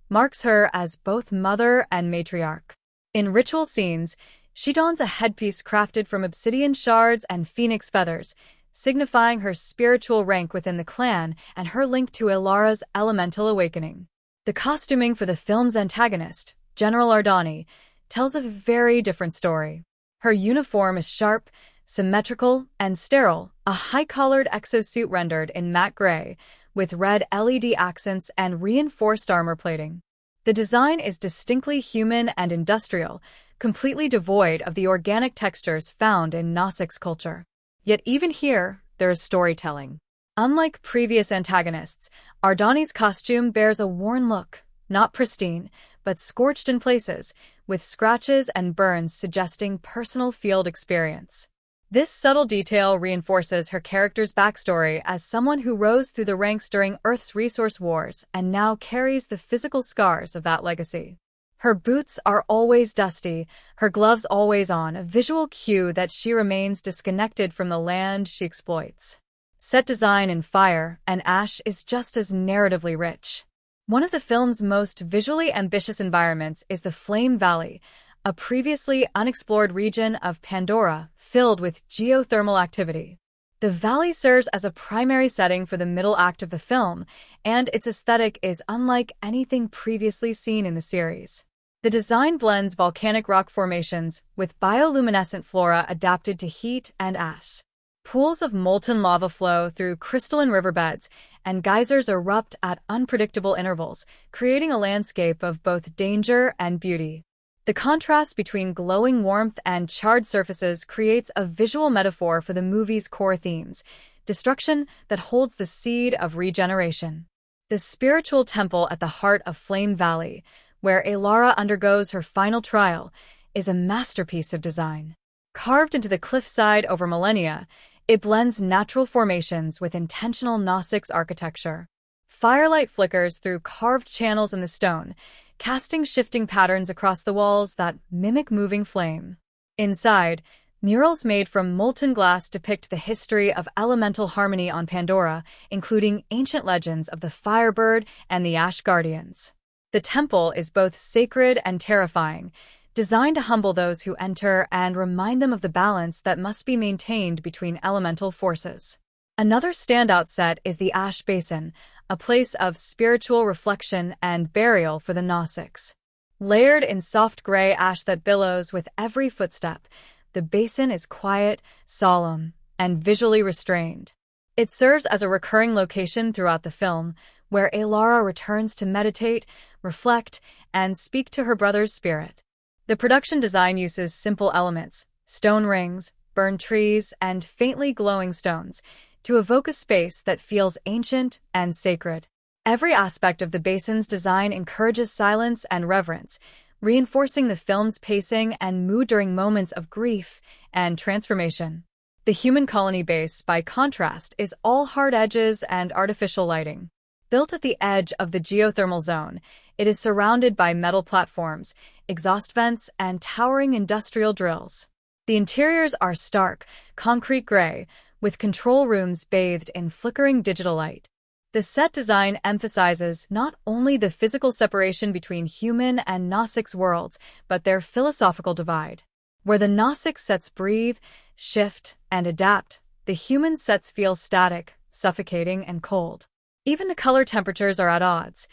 marks her as both mother and matriarch. In ritual scenes, she dons a headpiece crafted from obsidian shards and phoenix feathers, signifying her spiritual rank within the clan and her link to Alara's elemental awakening. The costuming for the film's antagonist, General Ardani, tells a very different story. Her uniform is sharp, symmetrical, and sterile, a high-collared exosuit rendered in matte gray, with red LED accents and reinforced armor plating. The design is distinctly human and industrial, completely devoid of the organic textures found in Gnostics culture. Yet even here, there is storytelling. Unlike previous antagonists, Ardani's costume bears a worn look, not pristine, but scorched in places, with scratches and burns suggesting personal field experience. This subtle detail reinforces her character's backstory as someone who rose through the ranks during Earth's resource wars and now carries the physical scars of that legacy. Her boots are always dusty, her gloves always on, a visual cue that she remains disconnected from the land she exploits. Set design in fire and ash is just as narratively rich. One of the film's most visually ambitious environments is the Flame Valley, a previously unexplored region of Pandora filled with geothermal activity. The valley serves as a primary setting for the middle act of the film, and its aesthetic is unlike anything previously seen in the series. The design blends volcanic rock formations with bioluminescent flora adapted to heat and ash. Pools of molten lava flow through crystalline riverbeds, and geysers erupt at unpredictable intervals, creating a landscape of both danger and beauty. The contrast between glowing warmth and charred surfaces creates a visual metaphor for the movie's core themes, destruction that holds the seed of regeneration. The spiritual temple at the heart of Flame Valley, where Alara undergoes her final trial, is a masterpiece of design. Carved into the cliffside over millennia, it blends natural formations with intentional Gnostics architecture. Firelight flickers through carved channels in the stone, casting shifting patterns across the walls that mimic moving flame. Inside, murals made from molten glass depict the history of elemental harmony on Pandora, including ancient legends of the Firebird and the Ash Guardians. The temple is both sacred and terrifying, designed to humble those who enter and remind them of the balance that must be maintained between elemental forces. Another standout set is the Ash Basin, a place of spiritual reflection and burial for the Gnostics. Layered in soft gray ash that billows with every footstep, the basin is quiet, solemn, and visually restrained. It serves as a recurring location throughout the film, where Elara returns to meditate, reflect, and speak to her brother's spirit. The production design uses simple elements, stone rings, burned trees, and faintly glowing stones, to evoke a space that feels ancient and sacred. Every aspect of the basin's design encourages silence and reverence, reinforcing the film's pacing and mood during moments of grief and transformation. The human colony base, by contrast, is all hard edges and artificial lighting. Built at the edge of the geothermal zone, it is surrounded by metal platforms, exhaust vents, and towering industrial drills. The interiors are stark, concrete gray, with control rooms bathed in flickering digital light. The set design emphasizes not only the physical separation between human and Gnostic's worlds, but their philosophical divide. Where the Gnostic sets breathe, shift, and adapt, the human sets feel static, suffocating, and cold. Even the color temperatures are at odds.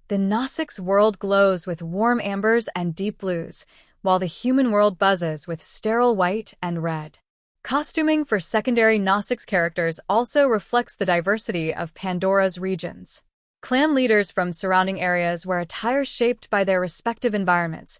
The Gnostic's world glows with warm ambers and deep blues, while the human world buzzes with sterile white and red. Costuming for secondary Gnostics characters also reflects the diversity of Pandora's regions. Clan leaders from surrounding areas wear attire shaped by their respective environments.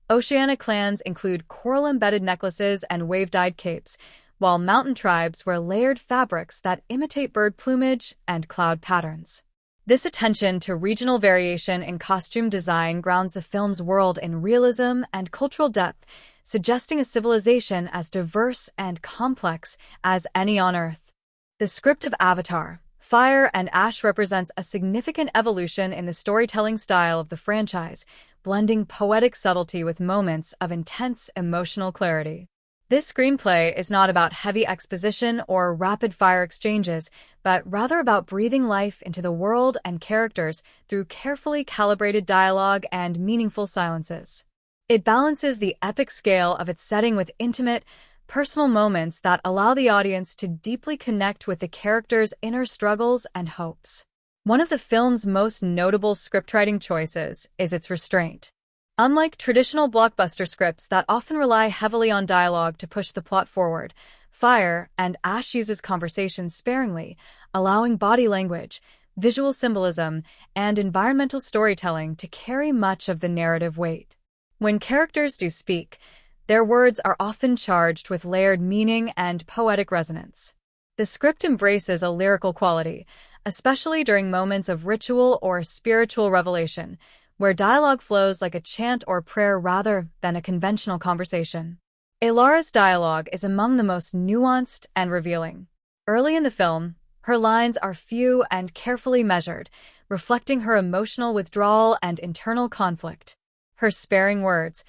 Oceanic clans include coral-embedded necklaces and wave-dyed capes, while mountain tribes wear layered fabrics that imitate bird plumage and cloud patterns. This attention to regional variation in costume design grounds the film's world in realism and cultural depth, suggesting a civilization as diverse and complex as any on Earth. The script of Avatar, Fire and Ash represents a significant evolution in the storytelling style of the franchise, blending poetic subtlety with moments of intense emotional clarity. This screenplay is not about heavy exposition or rapid-fire exchanges, but rather about breathing life into the world and characters through carefully calibrated dialogue and meaningful silences. It balances the epic scale of its setting with intimate, personal moments that allow the audience to deeply connect with the characters' inner struggles and hopes. One of the film's most notable scriptwriting choices is its restraint. Unlike traditional blockbuster scripts that often rely heavily on dialogue to push the plot forward, Fire and Ash uses conversation sparingly, allowing body language, visual symbolism, and environmental storytelling to carry much of the narrative weight. When characters do speak, their words are often charged with layered meaning and poetic resonance. The script embraces a lyrical quality, especially during moments of ritual or spiritual revelation, where dialogue flows like a chant or prayer rather than a conventional conversation. Elara's dialogue is among the most nuanced and revealing. Early in the film, her lines are few and carefully measured, reflecting her emotional withdrawal and internal conflict. Her sparing words,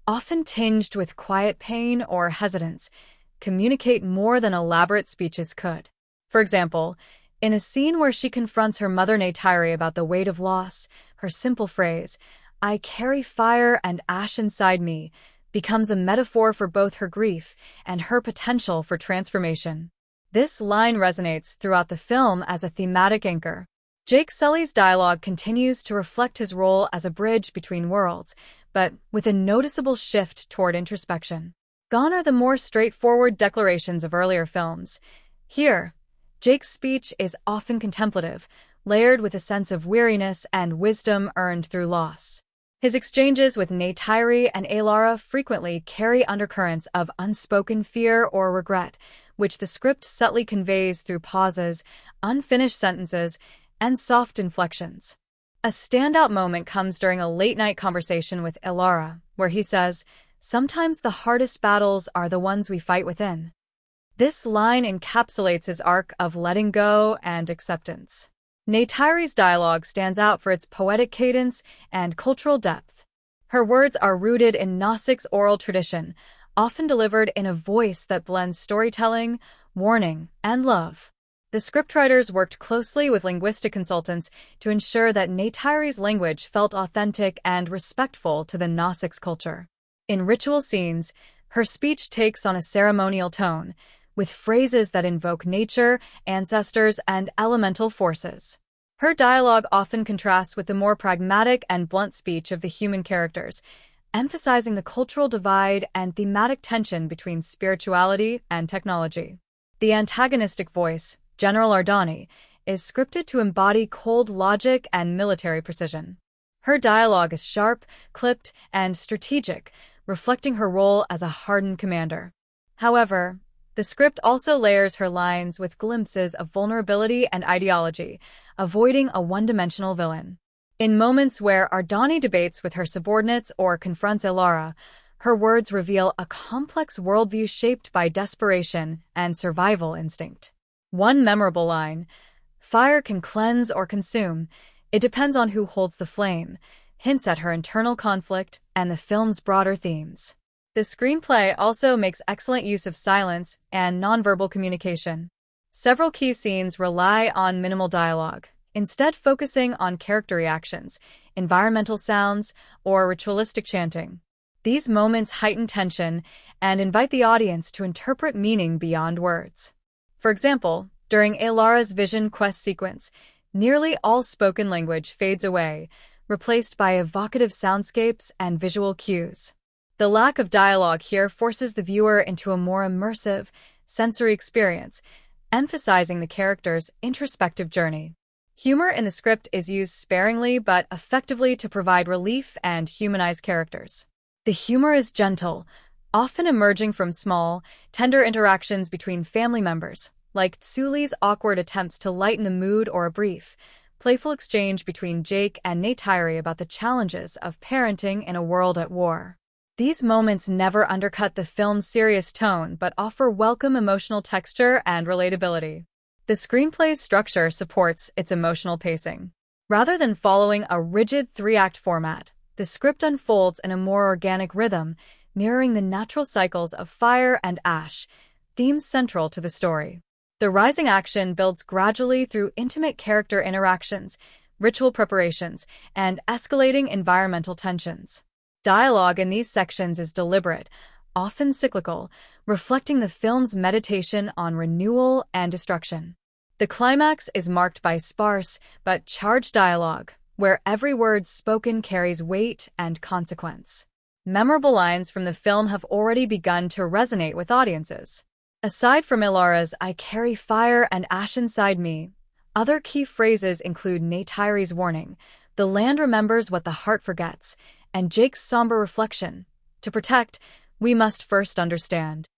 often tinged with quiet pain or hesitance, communicate more than elaborate speeches could. For example, in a scene where she confronts her mother Neytiri about the weight of loss, her simple phrase, "I carry fire and ash inside me," becomes a metaphor for both her grief and her potential for transformation. This line resonates throughout the film as a thematic anchor. Jake Sully's dialogue continues to reflect his role as a bridge between worlds, but with a noticeable shift toward introspection. Gone are the more straightforward declarations of earlier films. Here, Jake's speech is often contemplative, layered with a sense of weariness and wisdom earned through loss. His exchanges with Neytiri and Elara frequently carry undercurrents of unspoken fear or regret, which the script subtly conveys through pauses, unfinished sentences, and soft inflections. A standout moment comes during a late-night conversation with Elara, where he says, "Sometimes the hardest battles are the ones we fight within." This line encapsulates his arc of letting go and acceptance. Neytiri's dialogue stands out for its poetic cadence and cultural depth. Her words are rooted in Gnostic's oral tradition, often delivered in a voice that blends storytelling, warning, and love. The scriptwriters worked closely with linguistic consultants to ensure that Neytiri's language felt authentic and respectful to the Gnostic's culture. In ritual scenes, her speech takes on a ceremonial tone, with phrases that invoke nature, ancestors, and elemental forces. Her dialogue often contrasts with the more pragmatic and blunt speech of the human characters, emphasizing the cultural divide and thematic tension between spirituality and technology. The antagonistic voice, General Ardani, is scripted to embody cold logic and military precision. Her dialogue is sharp, clipped, and strategic, reflecting her role as a hardened commander. However, the script also layers her lines with glimpses of vulnerability and ideology, avoiding a one-dimensional villain. In moments where Ardani debates with her subordinates or confronts Elara, her words reveal a complex worldview shaped by desperation and survival instinct. One memorable line, "Fire can cleanse or consume. It depends on who holds the flame," hints at her internal conflict and the film's broader themes. The screenplay also makes excellent use of silence and nonverbal communication. Several key scenes rely on minimal dialogue, instead focusing on character reactions, environmental sounds, or ritualistic chanting. These moments heighten tension and invite the audience to interpret meaning beyond words. For example, during Elara's vision quest sequence, nearly all spoken language fades away, replaced by evocative soundscapes and visual cues. The lack of dialogue here forces the viewer into a more immersive, sensory experience, emphasizing the character's introspective journey. Humor in the script is used sparingly but effectively to provide relief and humanize characters. The humor is gentle, often emerging from small, tender interactions between family members, like Tsuli's awkward attempts to lighten the mood or a brief, playful exchange between Jake and Neytiri about the challenges of parenting in a world at war. These moments never undercut the film's serious tone but offer welcome emotional texture and relatability. The screenplay's structure supports its emotional pacing. Rather than following a rigid three-act format, the script unfolds in a more organic rhythm, mirroring the natural cycles of fire and ash, themes central to the story. The rising action builds gradually through intimate character interactions, ritual preparations, and escalating environmental tensions. Dialogue in these sections is deliberate, often cyclical, reflecting the film's meditation on renewal and destruction. The climax is marked by sparse but charged dialogue, where every word spoken carries weight and consequence. Memorable lines from the film have already begun to resonate with audiences. Aside from Elara's "I carry fire and ash inside me," other key phrases include Neytiri's warning, "The land remembers what the heart forgets," and Jake's somber reflection, "To protect, we must first understand."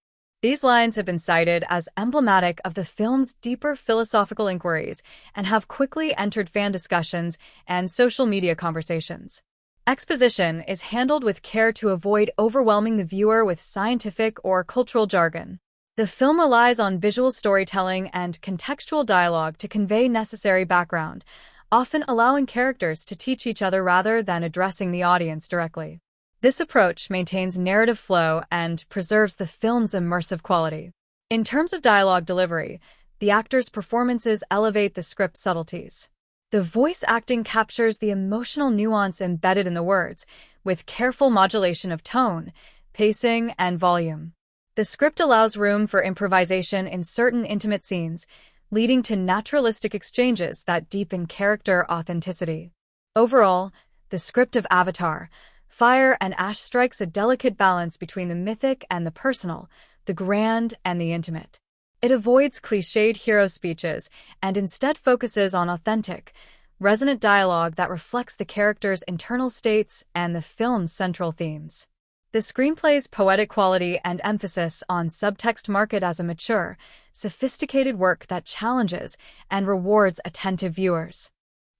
These lines have been cited as emblematic of the film's deeper philosophical inquiries and have quickly entered fan discussions and social media conversations. Exposition is handled with care to avoid overwhelming the viewer with scientific or cultural jargon. The film relies on visual storytelling and contextual dialogue to convey necessary background, often allowing characters to teach each other rather than addressing the audience directly. This approach maintains narrative flow and preserves the film's immersive quality. In terms of dialogue delivery, the actors' performances elevate the script's subtleties. The voice acting captures the emotional nuance embedded in the words, with careful modulation of tone, pacing, and volume. The script allows room for improvisation in certain intimate scenes, leading to naturalistic exchanges that deepen character authenticity. Overall, the script of Avatar, Fire and Ash strikes a delicate balance between the mythic and the personal, the grand and the intimate. It avoids cliched hero speeches and instead focuses on authentic, resonant dialogue that reflects the characters' internal states and the film's central themes. The screenplay's poetic quality and emphasis on subtext mark it as a mature, sophisticated work that challenges and rewards attentive viewers.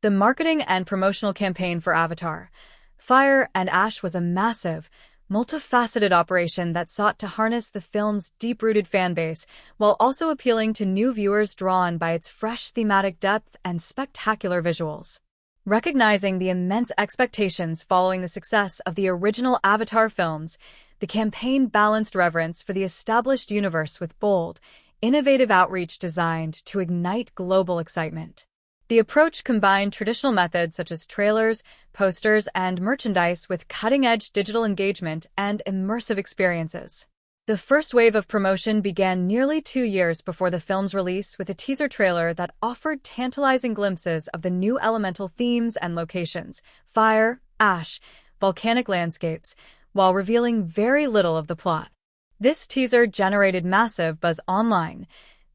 The marketing and promotional campaign for Avatar, Fire and Ash was a massive, multifaceted operation that sought to harness the film's deep-rooted fanbase while also appealing to new viewers drawn by its fresh thematic depth and spectacular visuals. Recognizing the immense expectations following the success of the original Avatar films, the campaign balanced reverence for the established universe with bold, innovative outreach designed to ignite global excitement. The approach combined traditional methods such as trailers, posters, and merchandise with cutting-edge digital engagement and immersive experiences. The first wave of promotion began nearly 2 years before the film's release with a teaser trailer that offered tantalizing glimpses of the new elemental themes and locations: fire, ash, volcanic landscapes, while revealing very little of the plot. This teaser generated massive buzz online,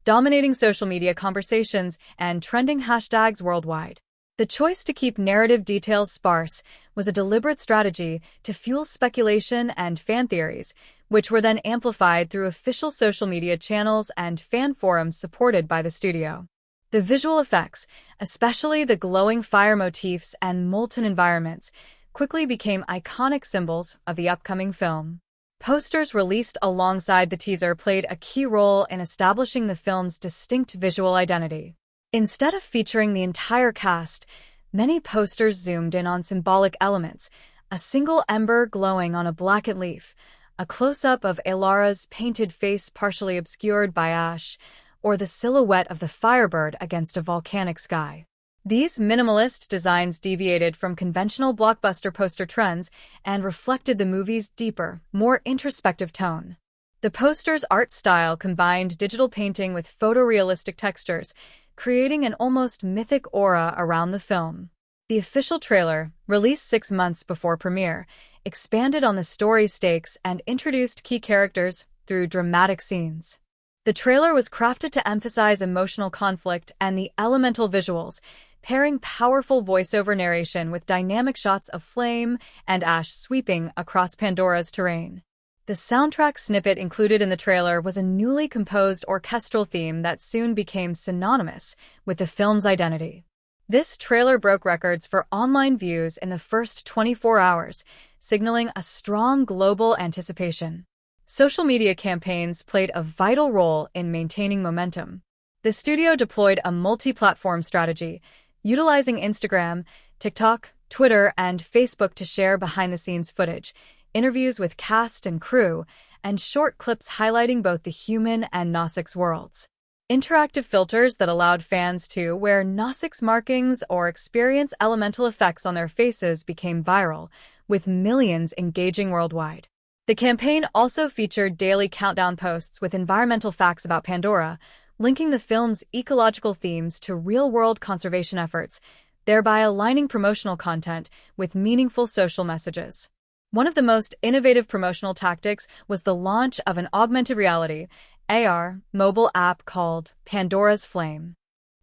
dominating social media conversations and trending hashtags worldwide. The choice to keep narrative details sparse was a deliberate strategy to fuel speculation and fan theories, which were then amplified through official social media channels and fan forums supported by the studio. The visual effects, especially the glowing fire motifs and molten environments, quickly became iconic symbols of the upcoming film. Posters released alongside the teaser played a key role in establishing the film's distinct visual identity. Instead of featuring the entire cast, many posters zoomed in on symbolic elements: a single ember glowing on a blackened leaf, a close-up of Elara's painted face partially obscured by ash, or the silhouette of the firebird against a volcanic sky. These minimalist designs deviated from conventional blockbuster poster trends and reflected the movie's deeper, more introspective tone. The poster's art style combined digital painting with photorealistic textures, creating an almost mythic aura around the film. The official trailer, released 6 months before premiere, expanded on the story's stakes and introduced key characters through dramatic scenes. The trailer was crafted to emphasize emotional conflict and the elemental visuals, pairing powerful voiceover narration with dynamic shots of flame and ash sweeping across Pandora's terrain. The soundtrack snippet included in the trailer was a newly composed orchestral theme that soon became synonymous with the film's identity. This trailer broke records for online views in the first 24 hours, signaling a strong global anticipation. Social media campaigns played a vital role in maintaining momentum. The studio deployed a multi-platform strategy, utilizing Instagram, TikTok, Twitter, and Facebook to share behind-the-scenes footage, interviews with cast and crew, and short clips highlighting both the human and Nausicaä worlds. Interactive filters that allowed fans to wear Nausicaä markings or experience elemental effects on their faces became viral, with millions engaging worldwide. The campaign also featured daily countdown posts with environmental facts about Pandora, linking the film's ecological themes to real-world conservation efforts, thereby aligning promotional content with meaningful social messages. One of the most innovative promotional tactics was the launch of an augmented reality (AR) mobile app called Pandora's Flame.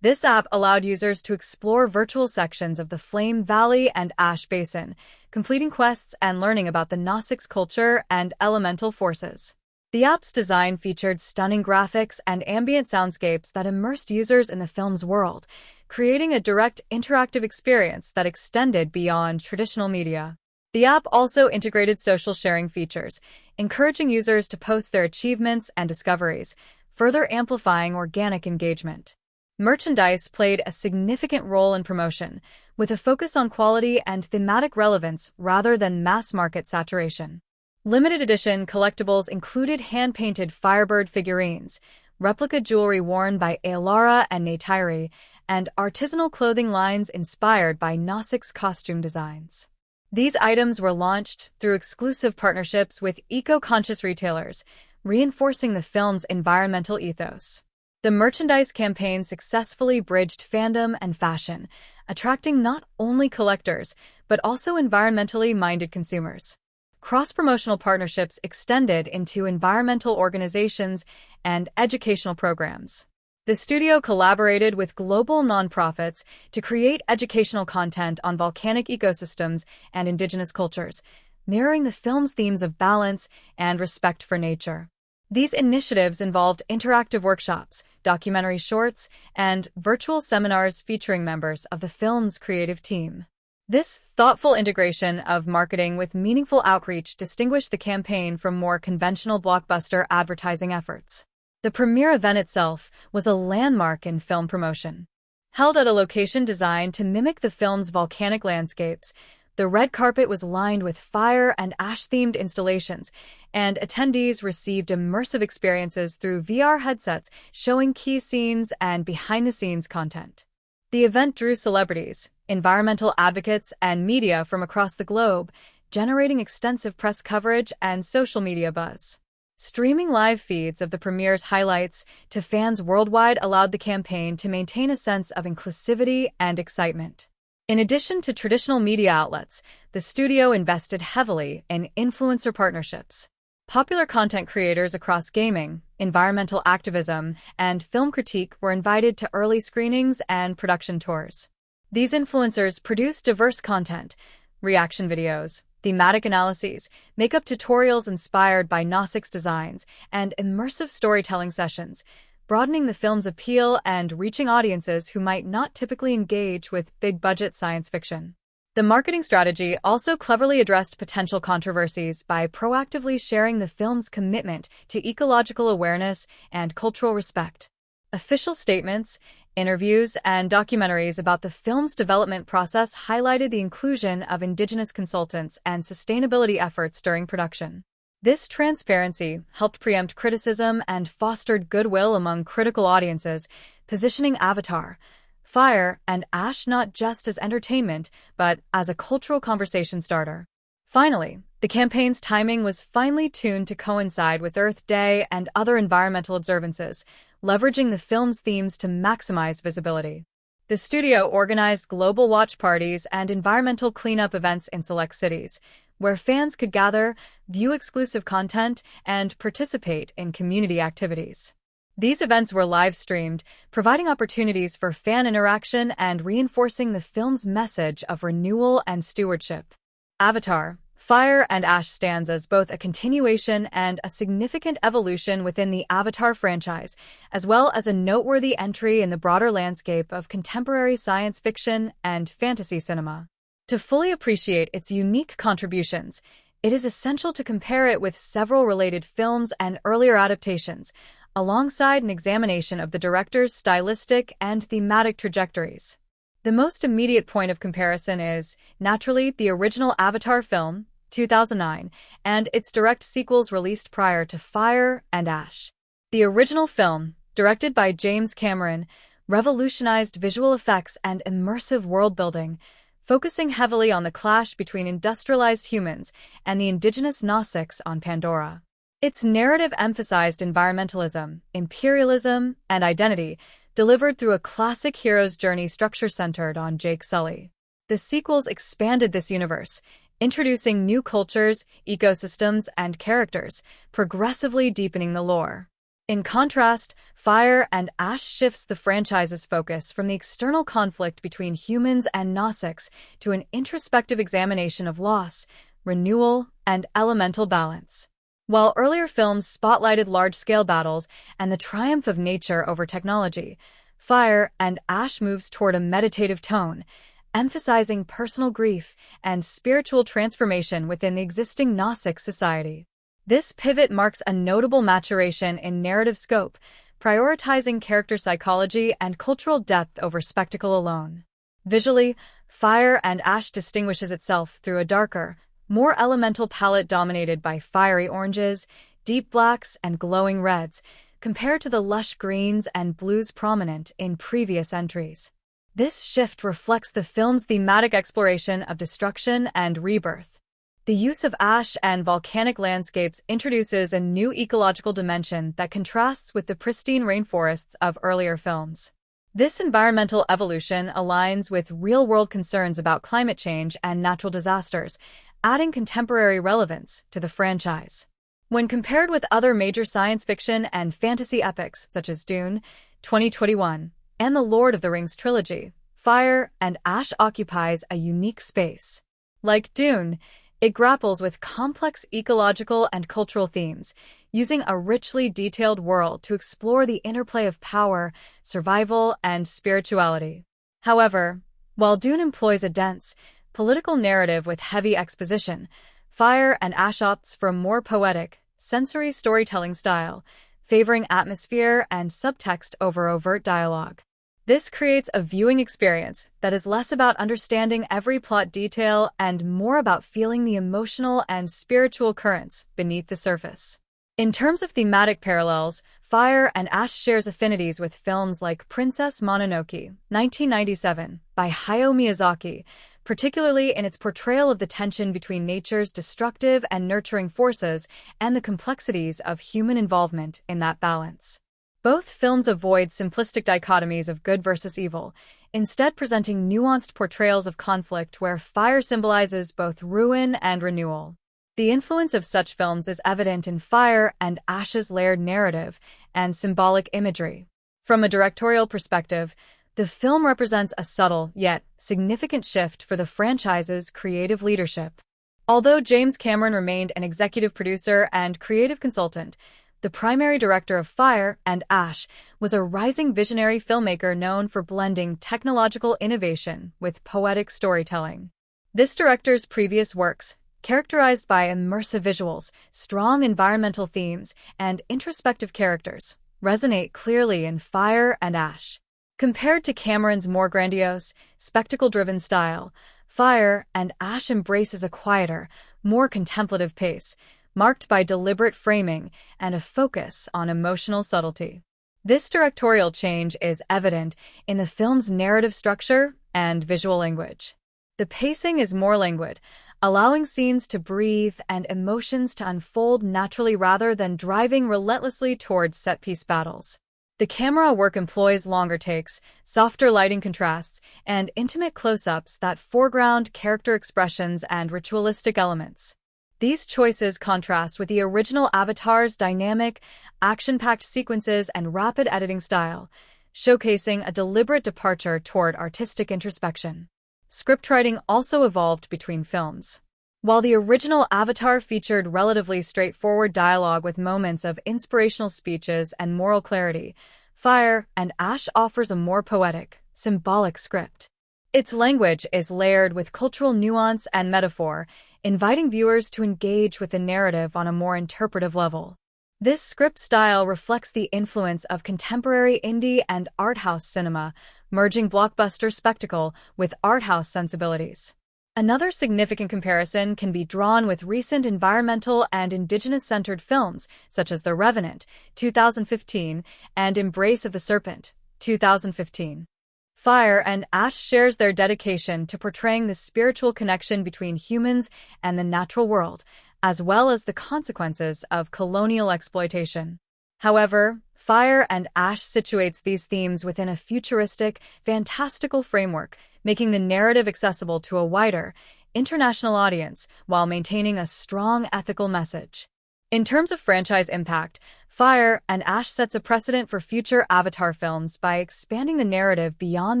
This app allowed users to explore virtual sections of the Flame Valley and Ash Basin, completing quests and learning about the Nausicaä culture and elemental forces. The app's design featured stunning graphics and ambient soundscapes that immersed users in the film's world, creating a direct interactive experience that extended beyond traditional media. The app also integrated social sharing features, encouraging users to post their achievements and discoveries, further amplifying organic engagement. Merchandise played a significant role in promotion, with a focus on quality and thematic relevance rather than mass-market saturation. Limited edition collectibles included hand-painted Firebird figurines, replica jewelry worn by Elara and Neytiri, and artisanal clothing lines inspired by Nausicaä's costume designs. These items were launched through exclusive partnerships with eco-conscious retailers, reinforcing the film's environmental ethos. The merchandise campaign successfully bridged fandom and fashion, attracting not only collectors, but also environmentally minded consumers. Cross-promotional partnerships extended into environmental organizations and educational programs. The studio collaborated with global nonprofits to create educational content on volcanic ecosystems and indigenous cultures, mirroring the film's themes of balance and respect for nature. These initiatives involved interactive workshops, documentary shorts, and virtual seminars featuring members of the film's creative team. This thoughtful integration of marketing with meaningful outreach distinguished the campaign from more conventional blockbuster advertising efforts. The premiere event itself was a landmark in film promotion. Held at a location designed to mimic the film's volcanic landscapes, the red carpet was lined with fire and ash-themed installations, and attendees received immersive experiences through VR headsets showing key scenes and behind-the-scenes content. The event drew celebrities, environmental advocates, and media from across the globe, generating extensive press coverage and social media buzz. Streaming live feeds of the premiere's highlights to fans worldwide allowed the campaign to maintain a sense of inclusivity and excitement. In addition to traditional media outlets, the studio invested heavily in influencer partnerships. Popular content creators across gaming, environmental activism, and film critique were invited to early screenings and production tours. These influencers produced diverse content, reaction videos, thematic analyses, makeup tutorials inspired by Nosic's designs, and immersive storytelling sessions, broadening the film's appeal and reaching audiences who might not typically engage with big-budget science fiction. The marketing strategy also cleverly addressed potential controversies by proactively sharing the film's commitment to ecological awareness and cultural respect. Official statements, interviews, and documentaries about the film's development process highlighted the inclusion of indigenous consultants and sustainability efforts during production. This transparency helped preempt criticism and fostered goodwill among critical audiences, positioning Avatar, Fire, and Ash not just as entertainment, but as a cultural conversation starter. Finally, the campaign's timing was finely tuned to coincide with Earth Day and other environmental observances, leveraging the film's themes to maximize visibility. The studio organized global watch parties and environmental cleanup events in select cities, where fans could gather, view exclusive content, and participate in community activities. These events were live-streamed, providing opportunities for fan interaction and reinforcing the film's message of renewal and stewardship. Avatar, Fire and Ash stands as both a continuation and a significant evolution within the Avatar franchise, as well as a noteworthy entry in the broader landscape of contemporary science fiction and fantasy cinema. To fully appreciate its unique contributions, it is essential to compare it with several related films and earlier adaptations, alongside an examination of the director's stylistic and thematic trajectories. The most immediate point of comparison is, naturally, the original Avatar film, 2009, and its direct sequels released prior to Fire and Ash. The original film, directed by James Cameron, revolutionized visual effects and immersive world-building, focusing heavily on the clash between industrialized humans and the indigenous Nosics on Pandora. Its narrative emphasized environmentalism, imperialism, and identity, delivered through a classic hero's journey structure centered on Jake Sully. The sequels expanded this universe, introducing new cultures, ecosystems, and characters, progressively deepening the lore. In contrast, Fire and Ash shifts the franchise's focus from the external conflict between humans and Nosics to an introspective examination of loss, renewal, and elemental balance. While earlier films spotlighted large-scale battles and the triumph of nature over technology, Fire and Ash moves toward a meditative tone, emphasizing personal grief and spiritual transformation within the existing Nosix society. This pivot marks a notable maturation in narrative scope, prioritizing character psychology and cultural depth over spectacle alone. Visually, Fire and Ash distinguishes itself through a darker, more elemental palette dominated by fiery oranges, deep blacks, and glowing reds, compared to the lush greens and blues prominent in previous entries. This shift reflects the film's thematic exploration of destruction and rebirth. The use of ash and volcanic landscapes introduces a new ecological dimension that contrasts with the pristine rainforests of earlier films. This environmental evolution aligns with real-world concerns about climate change and natural disasters, adding contemporary relevance to the franchise. When compared with other major science fiction and fantasy epics such as Dune, 2021, and the Lord of the Rings trilogy, Fire and Ash occupies a unique space. Like Dune, it grapples with complex ecological and cultural themes, using a richly detailed world to explore the interplay of power, survival, and spirituality. However, while Dune employs a dense, political narrative with heavy exposition, Fire and Ash opts for a more poetic, sensory storytelling style, favoring atmosphere and subtext over overt dialogue. This creates a viewing experience that is less about understanding every plot detail and more about feeling the emotional and spiritual currents beneath the surface. In terms of thematic parallels, Fire and Ash shares affinities with films like Princess Mononoke, 1997, by Hayao Miyazaki, particularly in its portrayal of the tension between nature's destructive and nurturing forces and the complexities of human involvement in that balance. Both films avoid simplistic dichotomies of good versus evil, instead presenting nuanced portrayals of conflict where fire symbolizes both ruin and renewal. The influence of such films is evident in Fire and Ash's layered narrative and symbolic imagery. From a directorial perspective, the film represents a subtle, yet significant shift for the franchise's creative leadership. Although James Cameron remained an executive producer and creative consultant, the primary director of Fire and Ash was a rising visionary filmmaker known for blending technological innovation with poetic storytelling. This director's previous works, characterized by immersive visuals, strong environmental themes, and introspective characters, resonate clearly in Fire and Ash. Compared to Cameron's more grandiose, spectacle-driven style, Fire and Ash embraces a quieter, more contemplative pace, marked by deliberate framing and a focus on emotional subtlety. This directorial change is evident in the film's narrative structure and visual language. The pacing is more languid, allowing scenes to breathe and emotions to unfold naturally rather than driving relentlessly towards set-piece battles. The camera work employs longer takes, softer lighting contrasts, and intimate close-ups that foreground character expressions and ritualistic elements. These choices contrast with the original Avatar's dynamic, action-packed sequences and rapid editing style, showcasing a deliberate departure toward artistic introspection. Scriptwriting also evolved between films. While the original Avatar featured relatively straightforward dialogue with moments of inspirational speeches and moral clarity, Fire and Ash offers a more poetic, symbolic script. Its language is layered with cultural nuance and metaphor, inviting viewers to engage with the narrative on a more interpretive level. This script style reflects the influence of contemporary indie and art house cinema, merging blockbuster spectacle with art house sensibilities. Another significant comparison can be drawn with recent environmental and indigenous-centered films such as The Revenant, 2015, and Embrace of the Serpent, 2015. Fire and Ash shares their dedication to portraying the spiritual connection between humans and the natural world, as well as the consequences of colonial exploitation. However, Fire and Ash situates these themes within a futuristic, fantastical framework, making the narrative accessible to a wider, international audience while maintaining a strong ethical message. In terms of franchise impact, Fire and Ash sets a precedent for future Avatar films by expanding the narrative beyond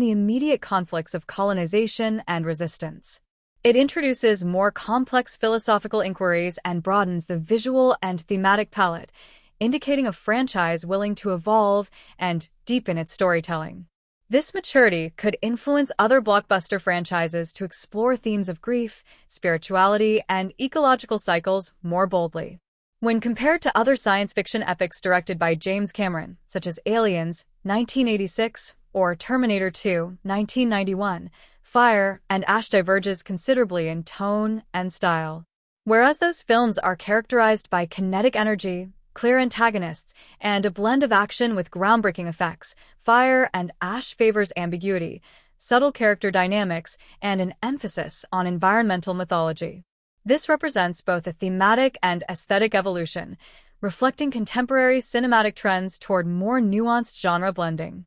the immediate conflicts of colonization and resistance. It introduces more complex philosophical inquiries and broadens the visual and thematic palette, indicating a franchise willing to evolve and deepen its storytelling. This maturity could influence other blockbuster franchises to explore themes of grief, spirituality, and ecological cycles more boldly. When compared to other science fiction epics directed by James Cameron, such as Aliens, 1986, or Terminator 2, 1991, Fire and Ash diverges considerably in tone and style. Whereas those films are characterized by kinetic energy, clear antagonists, and a blend of action with groundbreaking effects, Fire and Ash favors ambiguity, subtle character dynamics, and an emphasis on environmental mythology. This represents both a thematic and aesthetic evolution, reflecting contemporary cinematic trends toward more nuanced genre blending.